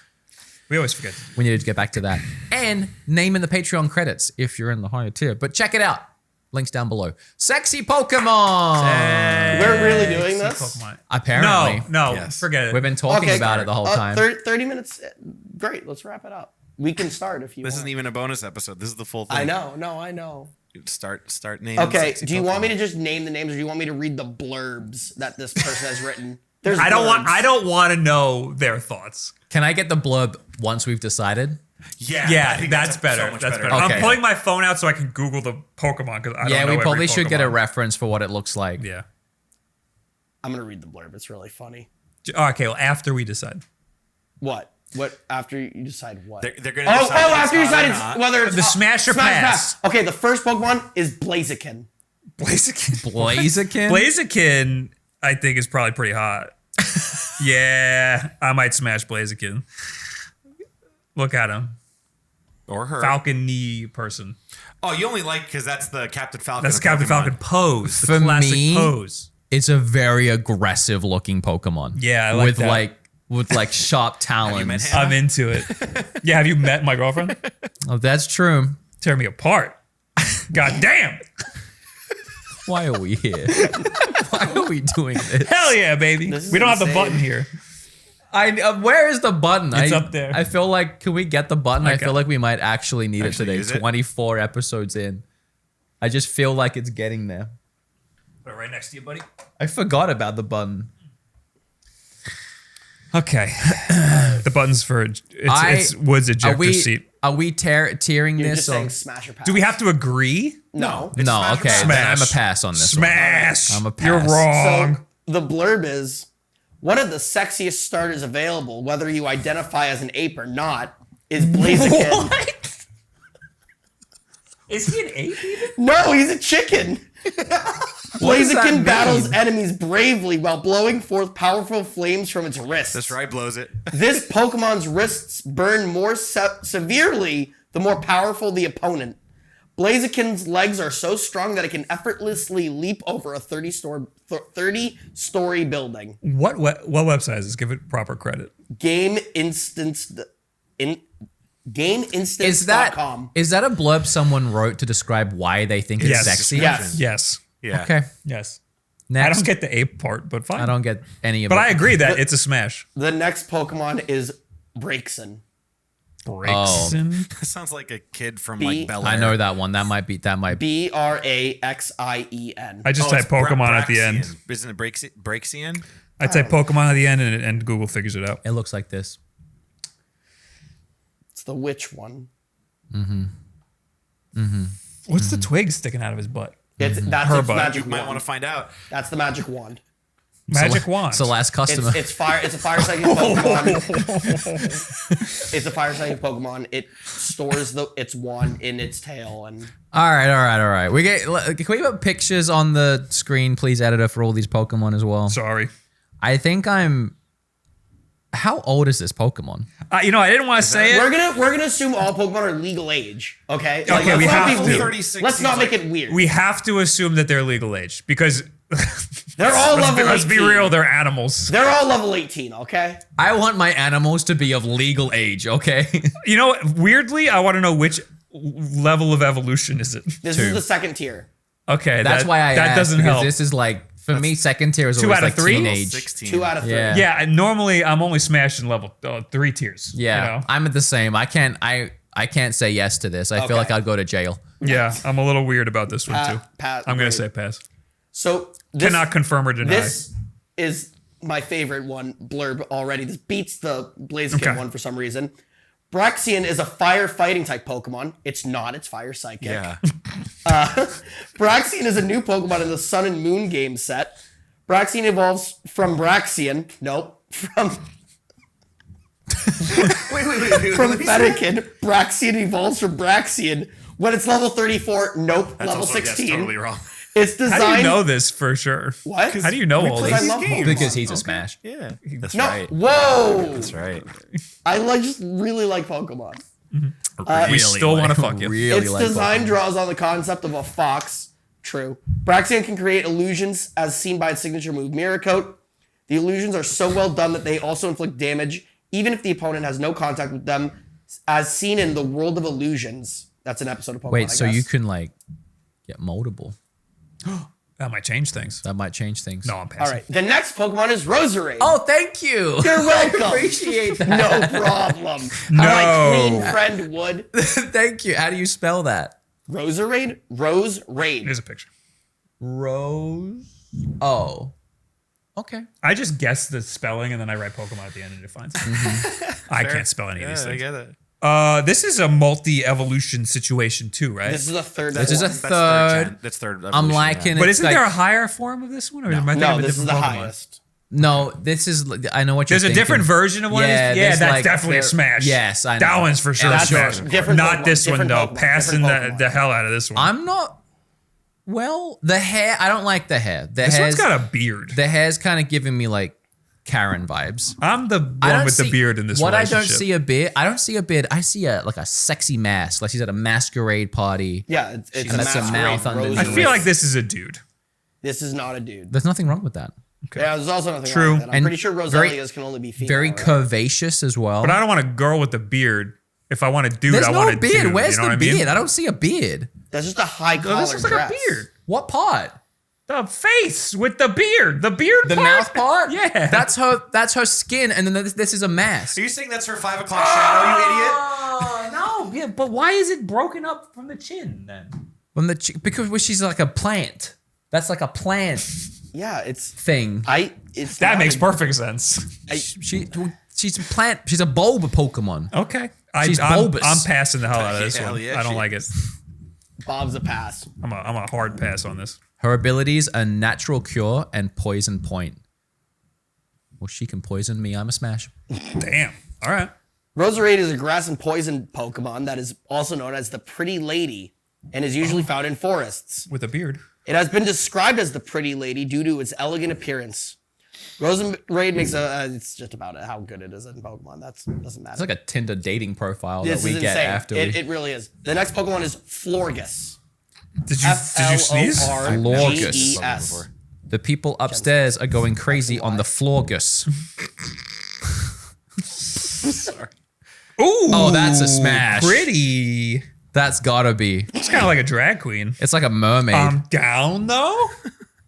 We always forget. We need to get back to that. And name in the Patreon credits if you're in the higher tier. But check it out. Links down below. Sexy Pokemon. We're really doing this? Pokemon. Apparently. No, Yes. forget it. We've been talking about it the whole time. 30 minutes. Great. Let's wrap it up. We can start if you This want. isn't even a bonus episode. This is the full thing. I know. No, I know. Start naming. Okay. sexy Do you want me Pokemon. to just name the names, or do you want me to read the blurbs that this person has written? There's I don't blurbs. want to know their thoughts. Can I get the blurb once we've decided? Yeah, I Yeah, think that's so better. much That's better. Okay. I'm pulling my phone out so I can Google the Pokemon because I don't Yeah, know we every probably should get a Pokemon. reference for what it looks like. Yeah. I'm gonna read the blurb. It's really funny. Okay, well, after we decide. What? What? After you decide what? They're gonna. Oh, decide if after you it's hot decide or it's not. whether it's The smash or pass. Okay, the first Pokemon is Blaziken. Blaziken. Blaziken? Blaziken, I think, is probably pretty hot. Yeah, I might smash Blaziken. Look at him. or her. Falcon knee person. Oh, you only like because that's the Captain Falcon. That's of Captain Pokemon. Falcon pose. The For classic me- pose. It's a very aggressive looking Pokemon. Yeah, I like with that. with like sharp talons. met him? I'm into it. Yeah, have you met my girlfriend? Oh, that's true. Tear me apart. God damn. Why are we here? Why are we doing this? Hell yeah, baby. This is We don't have the insane. button here. Where is the button? It's up there. I feel like, can we get the button? I Okay. feel like we might actually need Actually it today. use it? 24 episodes in. I just feel like it's getting there. Put it right next to you, buddy. I forgot about the button. Okay. The button's for it's Wood's ejector seat. Are we tiering You're this? just Or? saying smash or pass. Do we have to agree? No. It's No, smash or okay. pass. Then I'm a Smash. pass on this Smash. I'm a pass. You're wrong. So the blurb is one of the sexiest starters available, whether you identify as an ape or not, is Blaziken. Is he an ape even? No, he's a chicken. does that Blaziken mean? battles enemies bravely while blowing forth powerful flames from its wrists. That's right, blows it. This Pokemon's wrists burn more severely the more powerful the opponent. Blaziken's legs are so strong that it can effortlessly leap over a 30-story building. What website is this? Give it proper credit. GameInstance.com. Is that a blurb someone wrote to describe why they think it's Yes. sexy? Yes. Yes. Yeah. Okay. Yes. Next. I don't get the ape part, but fine. I don't get any of But it. I agree that it's a smash. The next Pokemon is Braixen. Braixen. That sounds like a kid from B- like Bel Air. I know that one. That might be. Braxien. I just typed Pokemon at the end. Isn't it Braxian? I type Pokemon at the end and Google figures it out. It looks like this. It's the witch one. What's the twig sticking out of his butt? That's its Her butt. magic You might wand. want to find out. That's the magic wand. Magic wand. It's the last customer. It's fire. It's a fire psychic Pokemon. It's a fire psychic Pokemon. It stores its wand in its tail, and All right. Can we put pictures on the screen, please, editor, for all these Pokemon as well? Sorry. I think I'm. How old is this Pokemon? I didn't want to say it. we're gonna assume all Pokemon are legal age. Okay. Okay, we have to. 36 Let's not seems make it weird. We have to assume that they're legal age because They're all level 18. let's be real, they're animals. They're all level 18. Okay. I want my animals to be of legal age, okay? You know, weirdly, I want to know which level of evolution is it. This is the second tier. Okay, That's why I that asked, doesn't because help. this is like, for me, second tier is 2 always out of like 3? teenage. 16. 2 out of 3. Yeah. Yeah, and normally I'm only smashing level 3 tiers. Yeah, you know? I'm at the same. I can't say yes to this. I feel Okay. like I'd go to jail. Yeah, I'm a little weird about this one too. Pat, I'm gonna great. say pass. So this, Cannot confirm or deny. This is my favorite one blurb already. This beats the Blaziken Okay. one for some reason. Braxian is a fire fighting type Pokemon. It's not. It's fire psychic. Yeah. Braxian is a new Pokemon in the Sun and Moon game set. Braxian evolves from Braxian. Nope. From Wait. from Fennekin. Braxian evolves from Braxian. When it's level 34, nope. That's level also, 16. That's totally wrong. It's designed. How do you know this for sure? What? How do you know all Because I this? love Pokemon. Because he's a smash. Yeah. That's No. right. Whoa. That's right. I just really like Pokemon. We still want to fuck you. Really Its like design Pokemon. draws on the concept of a fox. True. Braxian can create illusions as seen by its signature move, Mirror Coat. The illusions are so well done that they also inflict damage, even if the opponent has no contact with them, as seen in the World of Illusions. That's an episode of Pokemon. Wait, I so guess. you can like get moldable. That might change things. That might change things. No, I'm passing. All right. The next Pokemon is Roserade. Oh, thank you. You're welcome. I appreciate that. No problem. No. How my queen friend would. Thank you. How do you spell that? Roserade? Roserade. Here's a picture. Rose. Oh. Okay. I just guess the spelling and then I write Pokemon at the end and it finds it. I can't spell any of these I things. get it. This is a multi-evolution situation too, right? This is a third. This is a one. third. That's third. I'm evolution, liking but it. isn't there a higher form of this one? Or am I thinking No, of a this is the different Pokemon? highest. No, this is. I know what you're There's a thinking. different version of one. Yeah, of these? Yeah, there's that's like- definitely a there- smash. yes, I know. That one's for sure Yeah, a that's smash. sure. Different Not Pokemon, this one different though. Pokemon, Passing different the Pokemon. hell out of this one. I'm not. Well, the hair. I don't like the hair. The this hair's one's got a beard. the hair's kind of giving me like Karen vibes. I'm the I one don't with the see- beard in this What I relationship. don't see a beard. I don't see a beard. I see a like a sexy mask. Like she's at a masquerade party. Yeah, it's And that's a masquerade mouth underneath. I Roserade. feel like this is a dude. This is not a dude. There's nothing wrong with that. Yeah, there's also nothing True. wrong with that. I'm And pretty sure very- Roselias can only be female. Very right? curvaceous as well. But I don't want a girl with a beard. If I want a dude, There's I no want a beard. dude. Where's you know the what I mean? beard? I don't see a beard. That's just a high No, collar this looks like dress. a beard. What part? The face with the beard. The beard The part? mouth part? Yeah. That's her skin, and then this is a mask. Are you saying that's her 5 o'clock shadow, you idiot? Oh, no. Yeah, but why is it broken up from the chin then? From the because she's like a plant. That's like a plant Yeah, it's thing. it's That not makes a- perfect sense. She's a plant. She's a bulb Pokemon. Okay. She's I'm bulbous. passing the hell out of this Hell one. yeah, I don't she like it. Bob's a pass. I'm a hard pass on this. Her abilities are Natural Cure and Poison Point. Well, she can poison me. I'm a smash. Damn. All right. Roserade is a grass and poison Pokemon that is also known as the Pretty Lady and is usually found in forests. With a beard. It has been described as the Pretty Lady due to its elegant appearance. Roserade makes it's just about how good it is in Pokemon. That doesn't matter. It's like a Tinder dating profile This that we is get insane. after It really is. The next Pokemon is Florges. Did you sneeze? Florges. The people upstairs are going crazy on the Florgus. Ooh. Oh, that's a smash. Pretty. That's gotta be. It's kind of like a drag queen. It's like a mermaid. Down though.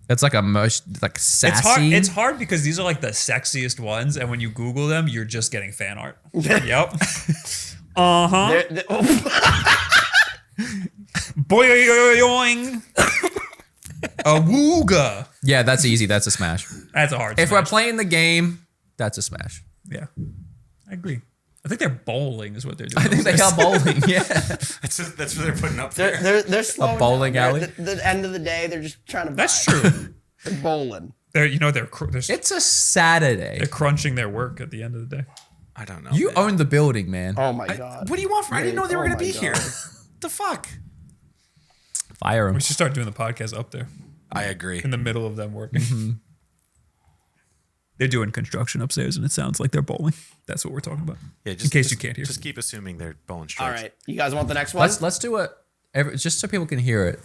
It's like like sassy. It's hard. It's hard because these are like the sexiest ones, and when you Google them, you're just getting fan art. Yep. They're- Boing. A wooga. Yeah, that's easy. That's a smash. That's a hard If smash. we're playing the game, that's a smash. Yeah, I agree. I think they're bowling is what they're doing. I think they are bowling. Yeah. That's what they're putting up there. They're slowing bowling down. alley? The end of the day, they're just trying to. That's buy. true. They're bowling. They're It's a Saturday. they're crunching their work at the end of the day. I don't know. You man. own the building, man. Oh my god. What do you want from me? I didn't know they were Oh going to my be here. God. The fuck? Fire him. We should start doing the podcast up there I agree. in the middle of them working. They're doing construction upstairs, and it sounds like they're bowling. That's what we're talking about. Yeah, in case you can't hear. Just keep assuming they're bowling All strikes. right, you guys want the next one? Let's do it just so people can hear it.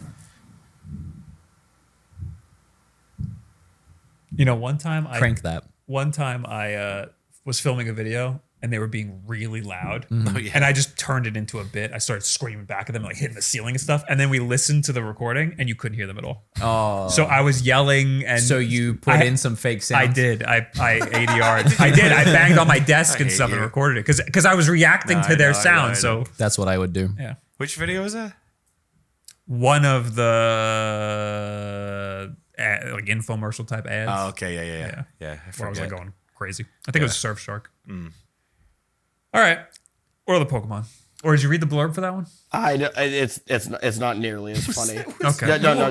You know, one time Crank that. I was filming a video and they were being really loud. Oh, yeah. And I just turned it into a bit. I started screaming back at them, like hitting the ceiling and stuff. And then we listened to the recording and you couldn't hear them at all. Oh. So I was yelling and So you put in some fake sounds? I did. I ADR'd. I did. I banged on my desk and hate stuff and you. recorded it because I was reacting No, to I their know, I know, sound. I know. So That's what I would do. yeah. Which video is that? One of the like infomercial type ads. Oh, okay. Yeah. I Where I was forget. like going crazy. I think it was Surfshark. All right. What are the Pokemon? Or did you read the blurb for that one? It's not nearly as funny. Okay. No.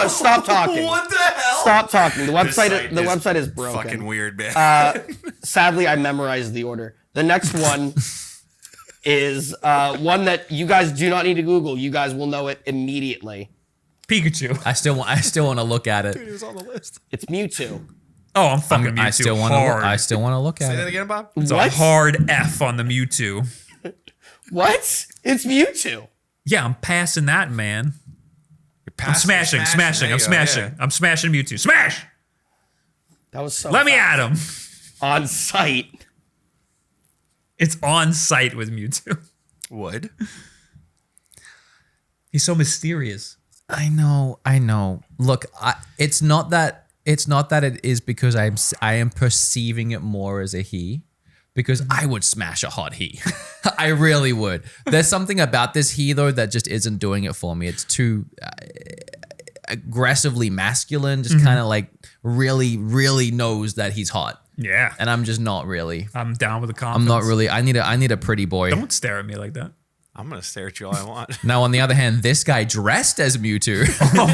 Stop talking. What the hell? Stop talking. The This site website is broken. Fucking weird, man. Sadly, I memorized the order. The next one is one that you guys do not need to Google. You guys will know it immediately. Pikachu. I still want to look at it. It was on the list. It's Mewtwo. Oh, I'm fucking Mewtwo I still want hard. to. I still want to look at Say that it. again, Bob? It's a What? hard F on the Mewtwo. What? It's Mewtwo. Yeah, I'm passing that, man. I'm smashing. There I'm you go, smashing. yeah. I'm smashing Mewtwo. Smash! That was so. Let me fast. at him. On site. It's on site with Mewtwo. Would. He's so mysterious. I know. Look, it's not that it is because I am perceiving it more as a he, because I would smash a hot he. I really would. There's something about this he though that just isn't doing it for me. It's too aggressively masculine, just kind of like really, really knows that he's hot, Yeah. and I'm just not really. I'm down with the confidence. I'm not really. I need a pretty boy. Don't stare at me like that. I'm going to stare at you all I want. Now, on the other hand, this guy dressed as Mewtwo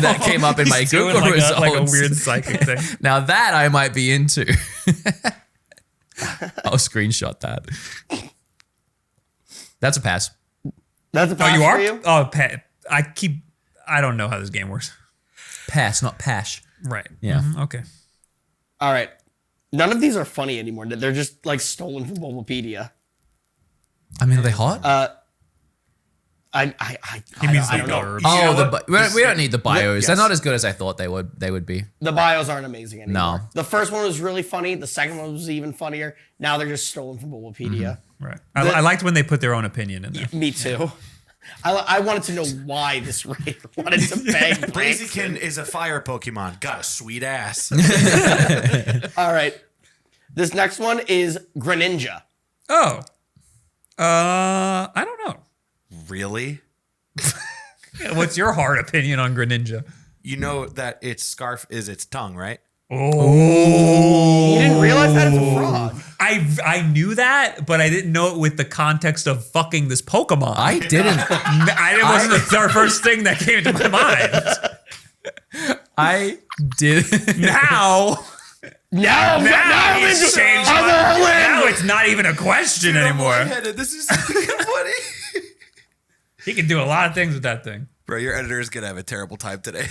that came up in my He's doing Google results. like a weird psychic thing. Now that I might be into. I'll screenshot that. That's a pass. That's a Oh, pass you are? for you? Oh, I don't know how this game works. Pass, not pash. Right. Yeah. Mhm, okay. All right. None of these are funny anymore. They're just like stolen from Bulbapedia. I mean, are they hot? He means I the don't know. blurb. We don't need the bios. Yes. They're not as good as I thought they would be. The bios aren't amazing anymore. No. The first one was really funny. The second one was even funnier. Now they're just stolen from Bulbapedia. Right. I liked when they put their own opinion in there. Me too. I wanted to know why this raid wanted to bang Blaziken is a fire Pokemon. Got a sweet ass. All right. This next one is Greninja. Oh. I don't know. Really? What's your hard opinion on Greninja? You know that its scarf is its tongue, right? You didn't realize that it's a frog. I knew that, but I didn't know it with the context of fucking this Pokemon. I didn't. It wasn't the first thing that came to my mind. I did. Now Now it's changed. Now it's not even a question anymore. This is funny. He can do a lot of things with that thing. Bro, your editor is going to have a terrible time today.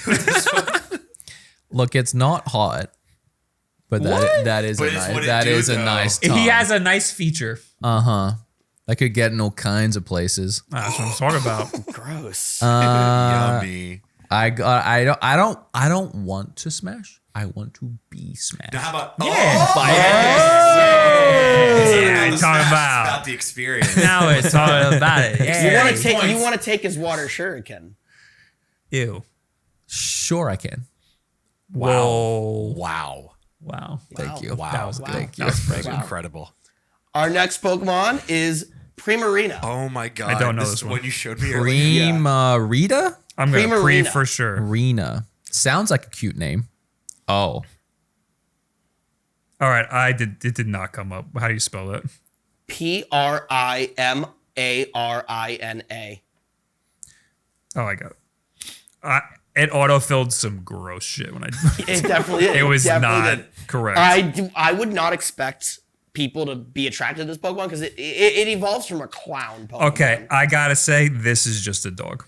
Look, it's not hot, but that is But a it's nice. what it That do, is a though. nice. Tongue. He has a nice feature. I could get in all kinds of places. That's what I'm talking about. Gross. Yummy. I don't want to smash. I want to be smashed. Now, how about... Yeah, I'm talking about about. the experience. Now it's talking about it. Yeah. You want to take his water shuriken. Ew. Sure, I can. Whoa. Wow. Wow. Thank you. Wow. That was good. Thank you. That was That's great. incredible. Our next Pokemon is Primarina. Oh my God. I don't know this is one. When you showed me earlier. Rita? I'm going to pre Primarina. for sure. Rena. Sounds like a cute name. Oh. All right, it did not come up. How do you spell that? Primarina. Oh, I got it. It autofilled some gross shit when I. It definitely did. It was definitely not did. correct. I would not expect people to be attracted to this Pokemon because it evolves from a clown Pokemon. Okay, I gotta say this is just a dog.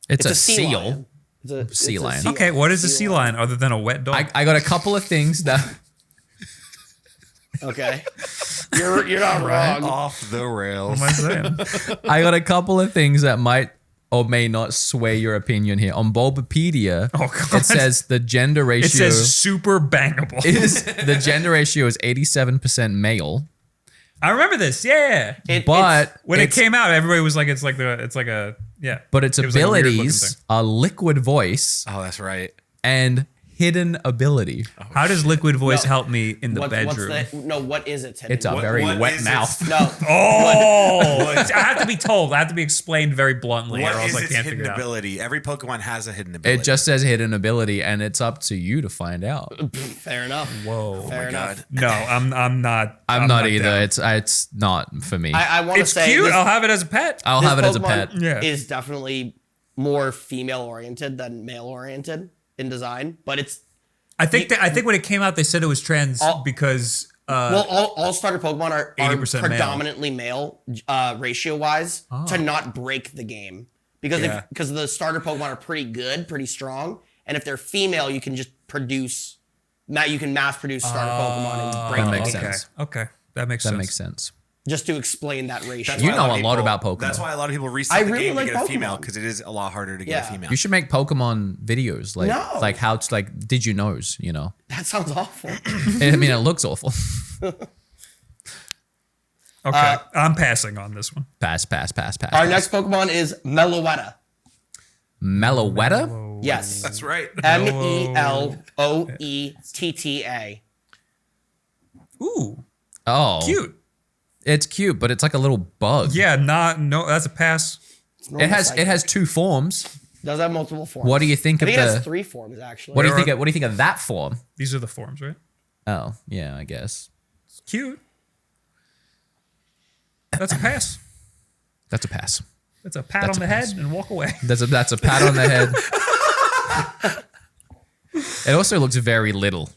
It's a sea seal. lion. Sea lion. Okay, what is a sea lion other than a wet dog? I got a couple of things that. Okay, you're not wrong. Off the rails. What am I saying? I got a couple of things that might or may not sway your opinion here. On Bulbapedia, Oh, God. it says the gender ratio It says super bangable. the gender ratio is 87% male. I remember this. Yeah. But When it it's- came out, everybody was like, it's like a yeah. but its It was like a weird looking abilities thing. are liquid voice Oh, that's right. and hidden ability. How does liquid voice No. help me in the bedroom? What is it? It's a What- very what wet is mouth. its- No. Oh, I have to be told. I have to be explained very bluntly, or What else is I its can't hidden figure it out. ability? Every Pokemon has a hidden ability. It just says hidden ability, and it's up to you to find out. Fair enough. Whoa. Fair enough. God. No, I'm not. I'm not either. down. It's not for me. I want to It's say cute. this- I'll have it as a pet. I'll this have it as a Pokemon pet. Yeah. is definitely more female oriented than male oriented in design, but it's I think when it came out, they said it was trans because well, all starter Pokemon are 80% male. predominantly male ratio wise to not break the game because Yeah. because the starter Pokemon are pretty good, pretty strong, and if they're female, you can just produce. You can mass produce starter Pokemon and break That the makes game. sense. okay, that makes That sense. makes sense. Just to explain that ratio. That's You why know a of lot people- about Pokemon. That's why a lot of people I reset the really game like to get a female Pokemon. because it is a lot harder to get Yeah. a female. You should make Pokemon videos, like No. like how to like did you knows, you know. That sounds awful. I mean, it looks awful. Okay, I'm passing on this one. Pass. Our next Pokemon is Meloetta. Meloetta? Yes. That's right. Meloetta. Ooh, Oh, cute. It's cute, but it's like a little bug. Yeah, no, that's a pass. It has two forms. Does have multiple forms. What do you think I think of it the? has 3 forms actually. What do you think? What do you think of that form? These are the forms, right? Oh, yeah, I guess It's cute. That's a pass. that's a pass. That's a pat That's on a the pass. head and walk away. That's a pat on the head. It also looks very little.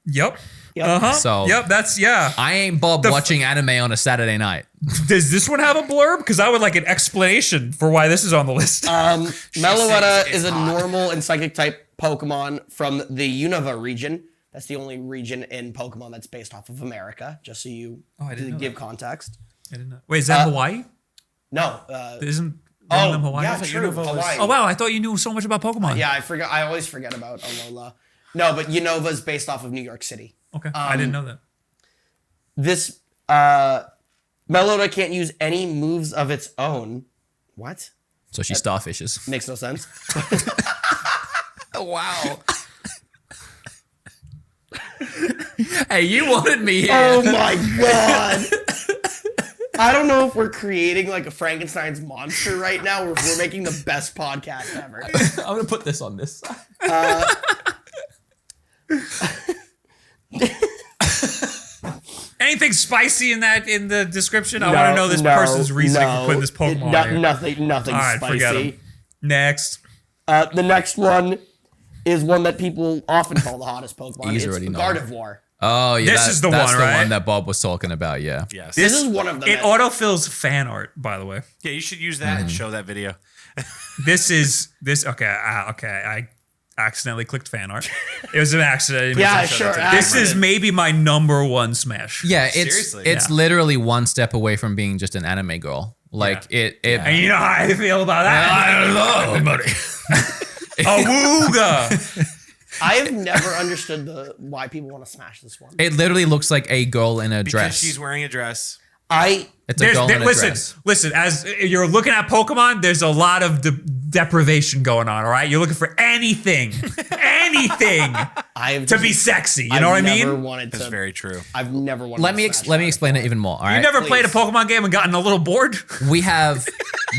Yep. Yep. Uh-huh. So- yep, that's yeah. I ain't Bob watching anime on a Saturday night. Does this one have a blurb? Because I would like an explanation for why this is on the list. Meloetta says is a it's hot. normal and psychic type Pokemon from the Unova region. That's the only region in Pokemon that's based off of America, just so you I didn't know give that. context. I didn't know. Wait, is that Hawaii? No. Isn't one of them Hawaii? yeah, true. Hawaii. Oh wow, I thought you knew so much about Pokemon. Yeah, I forgot. I always forget about Alola. No, but Unova is based off of New York City. Okay, I didn't know that. This Meloetta can't use any moves of its own. What? So she starfishes. Makes no sense. Wow. Hey, you wanted me here. Oh my god. I don't know if we're creating like a Frankenstein's monster right now or if we're making the best podcast ever. I'm gonna put this on this side. Anything spicy in the description? I want to know this person's reasoning for putting this Pokemon here. Nothing All right, forget spicy. him. Next. The next one is one that people often call the hottest Pokemon. He's It's already know. Gardevoir. Oh yeah, This is the that's one, the right? one that Bob was talking about. Yeah. Yes. This is one of them. It autofills fan art, by the way. Yeah, you should use that and show that video. Okay. I accidentally clicked fan art. It was an accident. Yeah, sure. This is maybe my number one smash. Yeah, it's Seriously? it's literally one step away from being just an anime girl. Like it. And you know how I feel about that. I don't know, buddy. Awooga. I have never understood why people want to smash this one. It literally looks like a girl in a Because dress. she's wearing a dress. It's a girl in a dress. Listen, as you're looking at Pokemon, there's a lot of deprivation going on, all right? You're looking for anything to be sexy, you know what I mean? That's very true. I've never wanted Let to me smash let me that explain it before. even more. All right. You never Please. played a Pokemon game and gotten a little bored? We have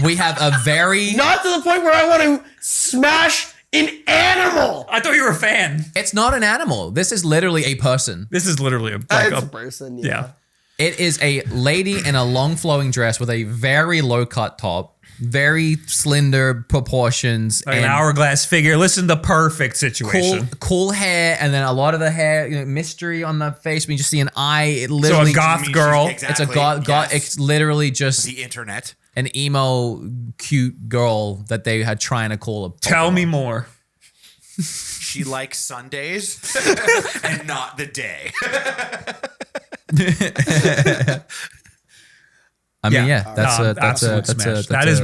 a very Not to the point where I want to smash An animal. I thought you were a fan. It's not an animal. This is literally a person. This is literally It's a a person. yeah. It is a lady in a long flowing dress with a very low cut top, very slender proportions, Like an hourglass figure. Listen, the perfect situation. cool hair, and then a lot of the hair, mystery on the face. When you just see an eye, it literally. So a goth girl. It's a goth. It's literally just The internet. an emo, cute girl that they had trying to call a. Tell me more. She likes Sundays and not the day. I mean, yeah, that's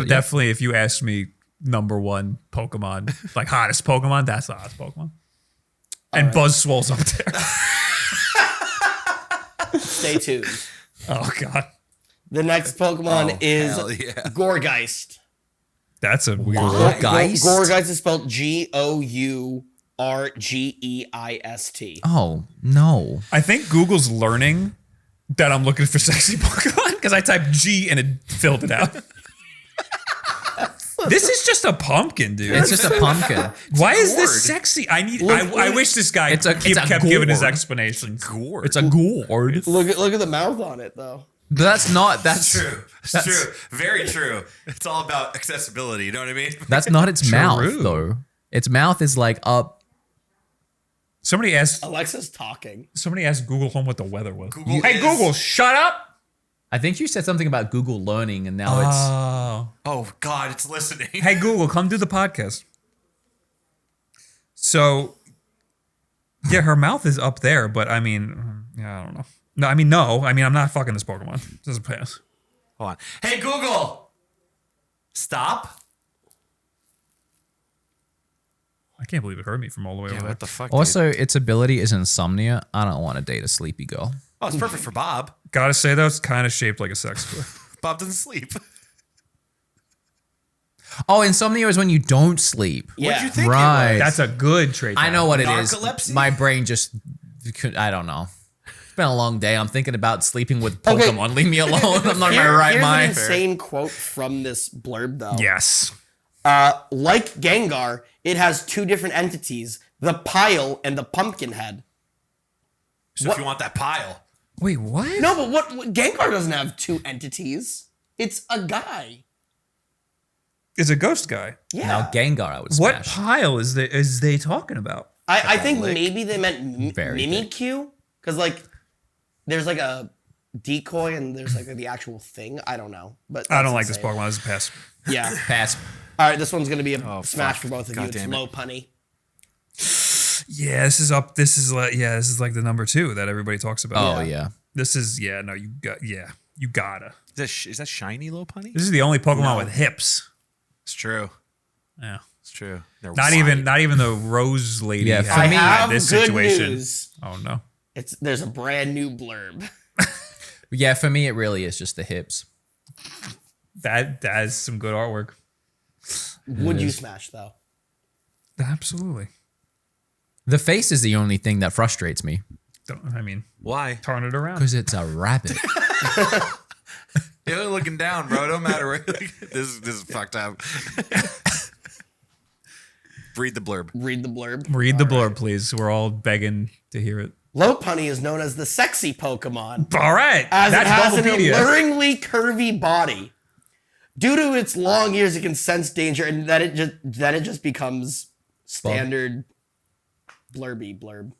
definitely, if you ask me, number one Pokemon, like hottest Pokemon, that's the hottest Pokemon. And Buzzwole's up there. Stay tuned. Oh God, The next Pokemon is hell yeah. Gorgeist. that's a weird. Geist? Gorgeist is spelled Gourgeist. Oh no! I think Google's learning that I'm looking for sexy Pokemon because I typed G and it filled it out. This is just a pumpkin, dude. It's just a pumpkin. Why is gourd. this sexy? I wish this guy It's a kept giving his gourd. explanations. Gourd. It's a gourd. Look at the mouth on it though. That's true. It's true. Very true. It's all about accessibility. You know what I mean? That's not its mouth True. though. Its mouth is like up. Somebody asked Alexa's talking. Google Home what the weather was. Google Hey is- Google, shut up. I think you said something about Google learning, and now it's. Oh God, it's listening. Hey Google, come do the podcast. So, yeah, her mouth is up there, but I mean, yeah, I don't know. No, I mean, I'm not fucking this Pokemon. It doesn't pass. Hold on. Hey Google, stop. I can't believe it heard me from all the way over there. What the fuck? Also, its ability is insomnia. I don't want to date a sleepy girl. Oh, it's perfect for Bob. Gotta say though, it's kind of shaped like a sex toy. Bob doesn't sleep. Oh, insomnia is when you don't sleep. Yeah. What'd you think? Right. That's a good trait. I know what it is. Narcolepsy? My brain just. I don't know. It's been a long day. I'm thinking about sleeping with Okay. Pokemon. Leave me alone. I'm not in my right Here's mind. an insane quote from this blurb though. Yes. Like Gengar, it has two different entities: the pile and the pumpkin head. So if you want that pile, Wait, what? No, but what Gengar doesn't have two entities. It's a guy. It's a ghost guy. Yeah. Now, Gengar, I would What smash. pile is they talking about? I think maybe they meant Very Mimikyu, because like there's like a decoy and there's like the actual thing. I don't know, but I don't like that's this insane. Pokemon. This is a pass. Yeah. Pass. All right, this one's gonna be a smash fuck. for both of God you. It's damn it. low punny. Yeah, this is up. This is like the number 2 that everybody talks about. Oh, yeah. This is you gotta. is that shiny Lopunny? This is the only Pokemon with hips. It's true. Yeah. It's true. They're Not wide. even the Rose lady. Yeah, had for me- I have this good situation. news. Oh no. There's a brand new blurb. Yeah, for me, it really is just the hips. That is some good artwork. Would you smash though? Absolutely. The face is the only thing that frustrates me I mean, Why? turn it around. because it's a rabbit. You're looking down, bro. Don't matter where. This is fucked up. Read the blurb. Read the blurb. Read the blurb, please. We're all begging to hear it. Lopunny is known as the sexy Pokemon, All right. as That's it has an Bumblepedia. alluringly curvy body. Due to its long ears, it can sense danger, and then it just becomes standard blurby blurb.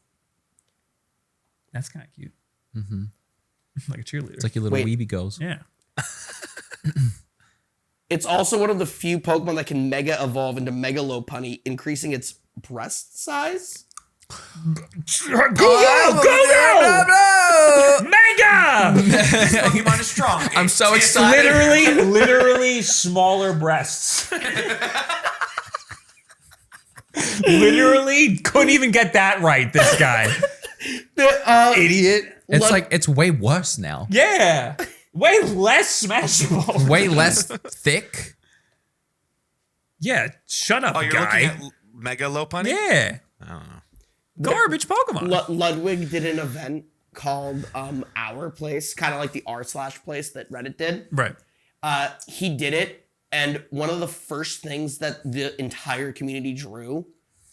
That's kind of cute. Mm-hmm. Like a cheerleader. It's like your little Wait. weeby girls. yeah. It's also one of the few Pokemon that can Mega Evolve into Mega Lopunny, increasing its breast size. Go! Mega! Pokemon is strong. I'm so excited. Literally smaller breasts. Literally couldn't even get that right, this guy. Idiot. It's way worse now. Yeah. Way less smashable. Way less thick. Yeah, shut up, Oh, you're guy. looking at Mega Lopunny? Yeah. I don't know. Garbage Pokemon. Ludwig did an event called Our Place, kind of like the r/place that Reddit did. Right. He did it, and one of the first things that the entire community drew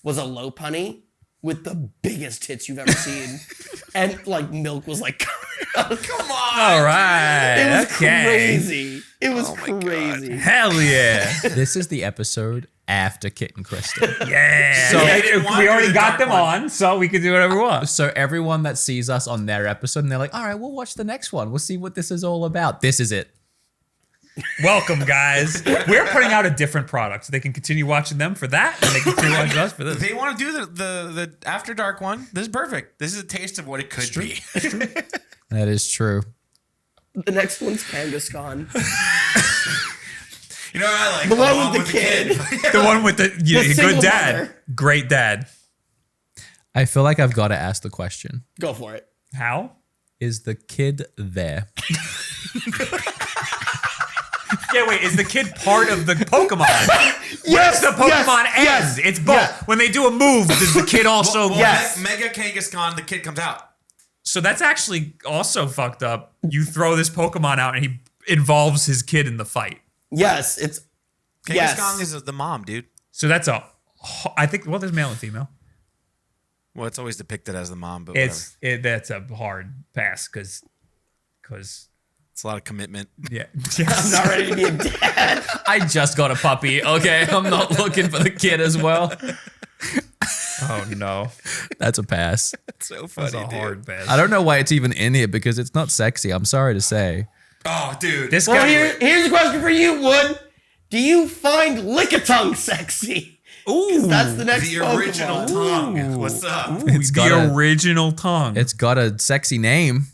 was a Lopunny with the biggest tits you've ever seen. And like milk was like, come on. All right. It was okay. crazy. It was crazy. Hell yeah. This is the episode after Kit and Kristen. Yeah. So we already got them on, so we can do whatever we want. So everyone that sees us on their episode, and they're like, all right, we'll watch the next one. We'll see what this is all about. This is it. Welcome, guys. We're putting out a different product, so they can continue watching them for that, and they can continue watching us for this. They want to do the After Dark one. This is perfect. This is a taste of what it could be. That is true. The next one's Kangaskhan. You know what I like? The one with the kid. The one with the single good dad. mother. Great dad. I feel like I've got to ask the question. Go for it. How? Is the kid there? Yeah, wait, is the kid part of the Pokemon? Yes, The Pokemon ends. yes, It's both. yes. When they do a move, does the kid also... Yes. Mega Kangaskhan, the kid comes out. So that's actually also fucked up. You throw this Pokemon out and he involves his kid in the fight. Yes, it's Kangaskhan yes. is the mom, dude. So that's I think, well, there's male and female. Well, it's always depicted as the mom, but That's a hard pass because it's a lot of commitment. yeah. I'm not ready to be a dad. I just got a puppy. Okay, I'm not looking for the kid as well. Oh no, That's a pass. It's so that's funny, a dude. hard pass. I don't know why it's even in here because it's not sexy. I'm sorry to say. Oh, dude. This Well, guy. here's a question for you, Wood. Do you find Lickitung sexy? Ooh, That's the next The Pokemon. original tongue. What's up? It's got the a- original tongue. It's got a sexy name.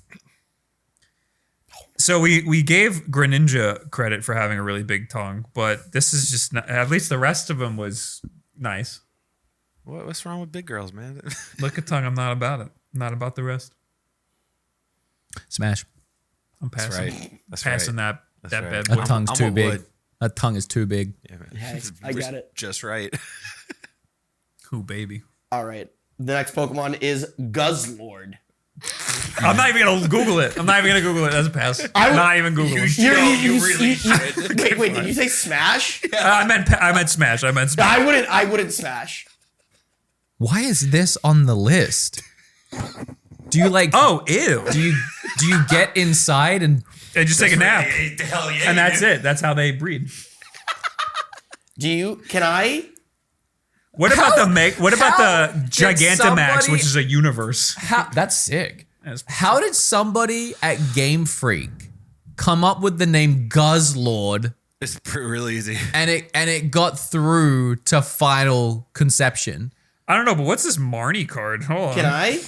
So we gave Greninja credit for having a really big tongue, but this is just not, at least the rest of them was nice. What's wrong with big girls, man? Look at tongue. I'm not about it. Not about the rest. Smash. I'm passing. right. That's passing right. that That's bad right. boy. That tongue's I'm too with big. Wood. That tongue is too big. Yeah, man. Hey, I get it. Just right. Who baby? All right. The next Pokemon is Guzzlord. I'm not even gonna Google it. I'm not even gonna Google it. That's a pass. I- not even Google it. You really should. Wait, did you say Smash? I meant Smash. I meant Smash. I wouldn't Smash. Why is this on the list? Do you like? Oh, ew. Do you get inside and? They just take a nap, Hell yeah. and that's it. That's how they breed. Can I? What about the did Gigantamax, somebody- which is a universe? That's sick. That's- How did somebody at Game Freak come up with the name Guzzlord It's really easy. and it got through to final conception? I don't know, but what's this Marnie card? Hold on. Can I?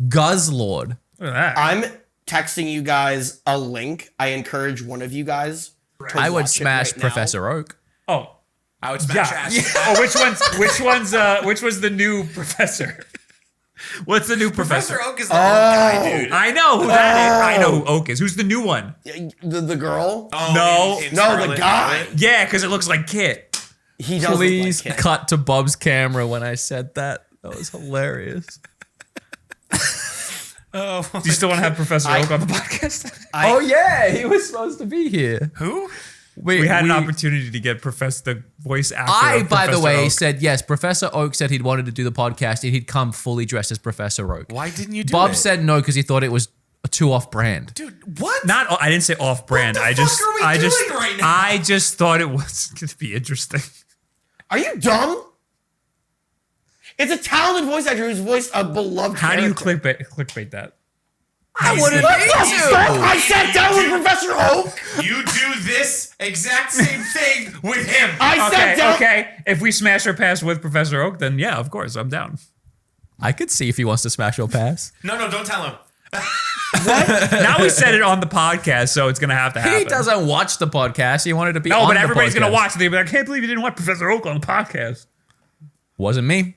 Guzzlord. Look at that. I'm texting you guys a link. I encourage one of you guys. to I would watch it smash right now. Professor Oak. Oh, I would smash yeah. ass. Oh, which was the new professor? What's the new professor? Professor Oak is the old guy, dude. I know who that is. I know who Oak is. Who's the new one? The girl? Oh, No. in No, the Scarlet guy. Violet. Yeah, because it looks like Kit. He does Please look like Kit. cut to Bob's camera when I said that. That was hilarious. Oh, Do you still want to have Professor Oak on the podcast? Oh yeah, he was supposed to be here. who? We had an opportunity to get the voice actor. I, of by the Professor way, Oak. said yes. Professor Oak said he'd wanted to do the podcast and he'd come fully dressed as Professor Oak. Why didn't you do Bob it? said no because he thought it was too off-brand. Dude, what? I didn't say off-brand. What the I just, fuck are we I just, doing right now? I just thought it was going to be interesting. Are you dumb? It's a talented voice actor who's voiced a beloved How do you character. clickbait that? I wouldn't What the fuck? I sat down with Professor Oak. You do this exact same thing with him. I sat down. Okay. If we smash or pass with Professor Oak, then yeah, of course, I'm down. I could see if he wants to smash or pass. No, don't tell him. Now we said it on the podcast, so it's gonna have to happen. He doesn't watch the podcast. He wanted to be No, on but the everybody's gonna podcast. watch it. They'll be like, I can't believe you didn't want Professor Oak on the podcast. Wasn't me.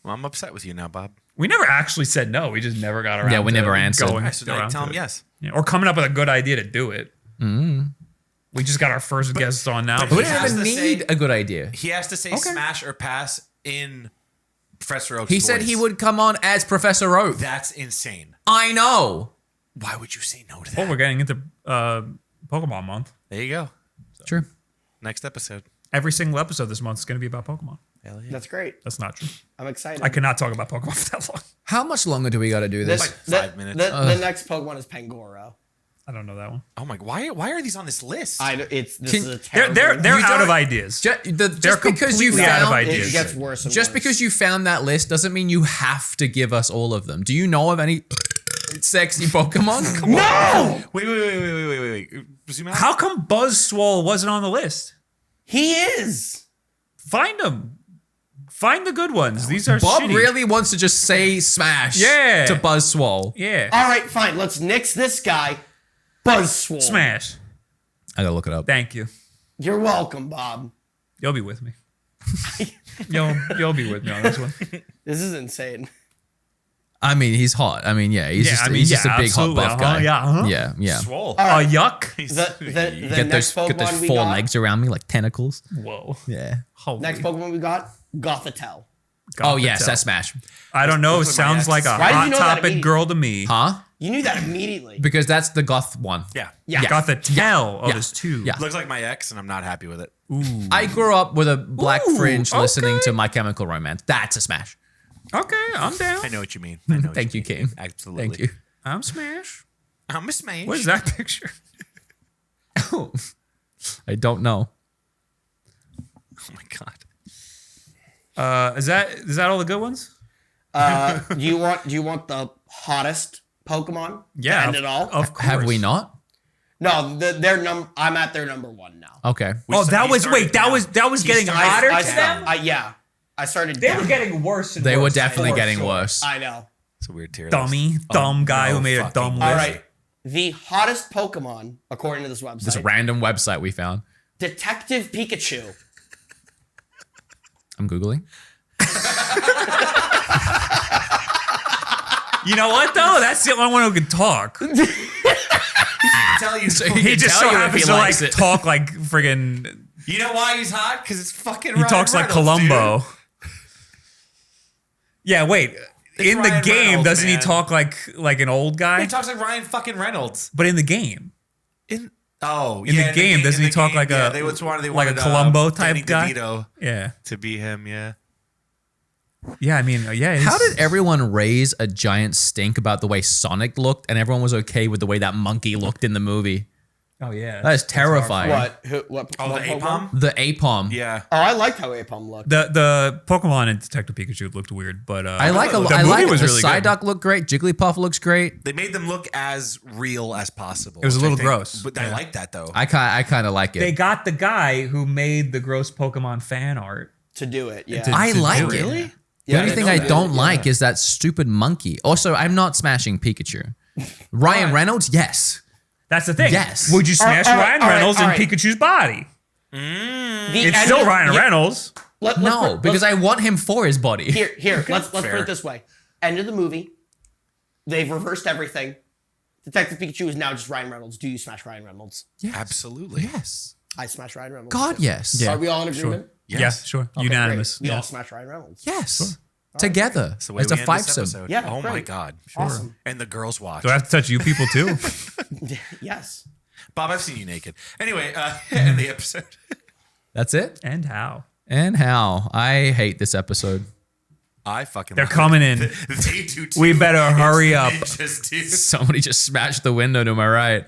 Well, I'm upset with you now, Bob. We never actually said no. We just never got around. Yeah, we to never answered. going I should around tell to him it. yes. Yeah, or coming up with a good idea to do it. We just got our first guest on now. but We He didn't has even to need say- a good idea. He has to say smash or pass in Professor Oak's He said voice. he would come on as Professor Oak. That's insane. I know. Why would you say no to Oh, that? we're getting into Pokemon month. There you go. True. Next episode. Every single episode this month is going to be about Pokemon. Hell yeah. That's great. That's not true. I'm excited. I cannot talk about Pokemon for that long. How much longer do we got to do this? Like 5 minutes. The next Pokemon is Pangoro. I don't know that one. Oh my! Why are these on this list? This is a terrible. They're out of ideas. Just They're because you completely out of found ideas. It gets worse and just worse. because you found that list doesn't mean you have to give us all of them. Do you know of any sexy Pokemon? Come on. No! Wait. Zoom out. How come Buzzswole wasn't on the list? He is. Find them. Find the good ones. These are Bob shitty. really wants to just say smash Yeah. to Buzzswole. Yeah. All right, fine. Let's nix this guy. Buzzswole. Smash. I gotta look it up. Thank you. You're welcome, Bob. You'll be with me. You'll be with me on this one. This is insane. I mean, he's hot. I mean, yeah, he's just a big absolutely. hot buff guy. Yeah. Yeah. Swole. Yuck. The Get next those Pokemon we four got. legs around me like tentacles. Whoa. Yeah. Holy. Next Pokemon we got Gothitelle. Oh yes, Gothitelle. that's smash. I don't know. It Those are my sounds like a exes. Why did hot you know that topic immediately? girl to me. Huh? You knew that immediately. Because that's the goth one. Yeah. Yeah. Gothitelle. Oh, Yeah. there's two. Yeah. Looks like my ex, and I'm not happy with it. I grew up with a black Ooh, fringe listening okay. to My Chemical Romance. That's a smash. Okay, I'm down. I know what you mean. I know what Thank you, mean. King. Absolutely. Thank you. I'm smash. I'm a smash. What is that picture? I don't know. Oh my god. Is that all the good ones? Do you want the hottest Pokemon? Yeah. To end it all? Of course. Have we not? No, I'm at their number one now. Okay. Oh, that was started down. that was getting hotter to them. Yeah. I started. They were down. getting worse. And They were worse definitely for getting sure. worse. I know. It's a weird tier list. Dumb guy no who made a fucking dumb way. list. All right. The hottest Pokemon, according to this website, This random website we found. Detective Pikachu. I'm Googling. You know what though? That's the only one who can talk. Tell you. He just so tell you if happens he to like likes it. talk like friggin'. You know why he's hot? Because it's fucking. He talks like Columbo. Yeah, wait. In the Ryan game, Reynolds, doesn't he man. talk like an old guy? He talks like Ryan fucking Reynolds. But in the game, In the game, doesn't he talk like a- They wanted like a Columbo type Danny guy? DeVito yeah, to be him. Yeah. yeah. I mean, yeah. How did everyone raise a giant stink about the way Sonic looked and everyone was okay with the way that monkey looked in the movie? Oh yeah, That is terrifying. What? Oh, what the Pokemon? Apom. The Apom. Yeah. Oh, I liked how Apom looked. The Pokemon and Detective Pikachu looked weird, but I like the I movie like was the really good. Psyduck looked great. Jigglypuff looks great. They made them look as real as possible. It was a which I little think- gross. but I like that though. I kind of like it. They got the guy who made the gross Pokemon fan art. To do it, yeah. I like do it. it. The Yeah, only I thing know I that. don't Yeah. like is that stupid monkey. Also, I'm not smashing Pikachu. Ryan Reynolds, yes. That's the thing. Yes. Would you smash all right, Ryan all right, Reynolds all in right. Pikachu's body? The It's end still of- Ryan yeah, Reynolds. No, because I want him for his body. Here. Let's put Fair. it this way. End of the movie. They've reversed everything. Detective Pikachu is now just Ryan Reynolds. Do you smash Ryan Reynolds? Yes. Absolutely. Yes. I smash Ryan Reynolds. God, too. yes. Yeah. Are we all in agreement? Yes. Yeah, sure. Okay, Unanimous. great. We Yeah. all smash Ryan Reynolds. Yes. Together. That's the way It's we a end this five-some. episode. Yeah, Oh my great. god. Awesome. And the girls watch. Do I have to touch you people too? Yes. Bob, I've seen you naked. Anyway, end the episode. That's it. And how? And how? I hate this episode. I fucking. They're love coming it. in. They do too. We better hurry up. Ninjas, dude. Somebody just smashed the window to my right.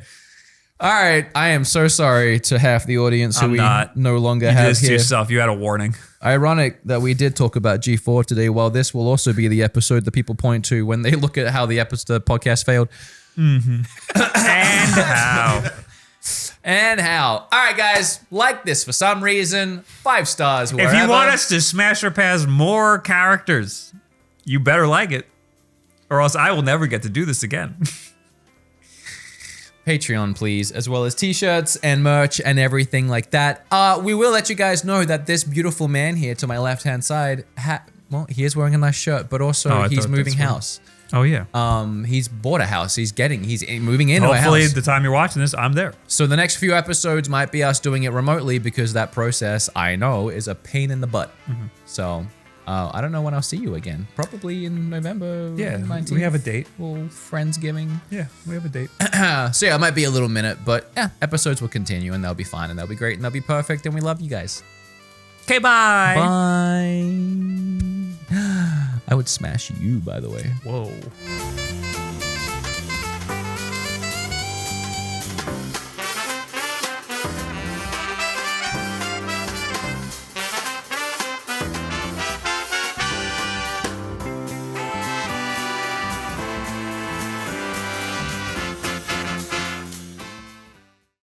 All right. I am so sorry to half the audience who I'm we not. no longer You did have this to here. yourself. You had a warning. Ironic that we did talk about G4 today, while this will also be the episode that people point to when they look at how the podcast failed. And how? And how. All right, guys, like this for some reason. 5 stars. If Wherever. you want us to smash or pass more characters, you better like it. Or else I will never get to do this again. Patreon, please, as well as t-shirts and merch and everything like that. We will let you guys know that this beautiful man here to my left-hand side, well, he is wearing a nice shirt, but also Oh, I he's thought moving that's house. Oh, yeah. He's bought a house. He's moving into a Hopefully, house. the time you're watching this, I'm there. So the next few episodes might be us doing it remotely because that process, I know, is a pain in the butt. Mm-hmm. So I don't know when I'll see you again. Probably in November 19th. we have a date. Well, Friendsgiving. Yeah, we have a date. So yeah, it might be a little minute, but yeah, episodes will continue and they'll be fine and they'll be great and they'll be perfect and we love you guys. Okay, bye. Bye. I would smash you, by the way. Whoa.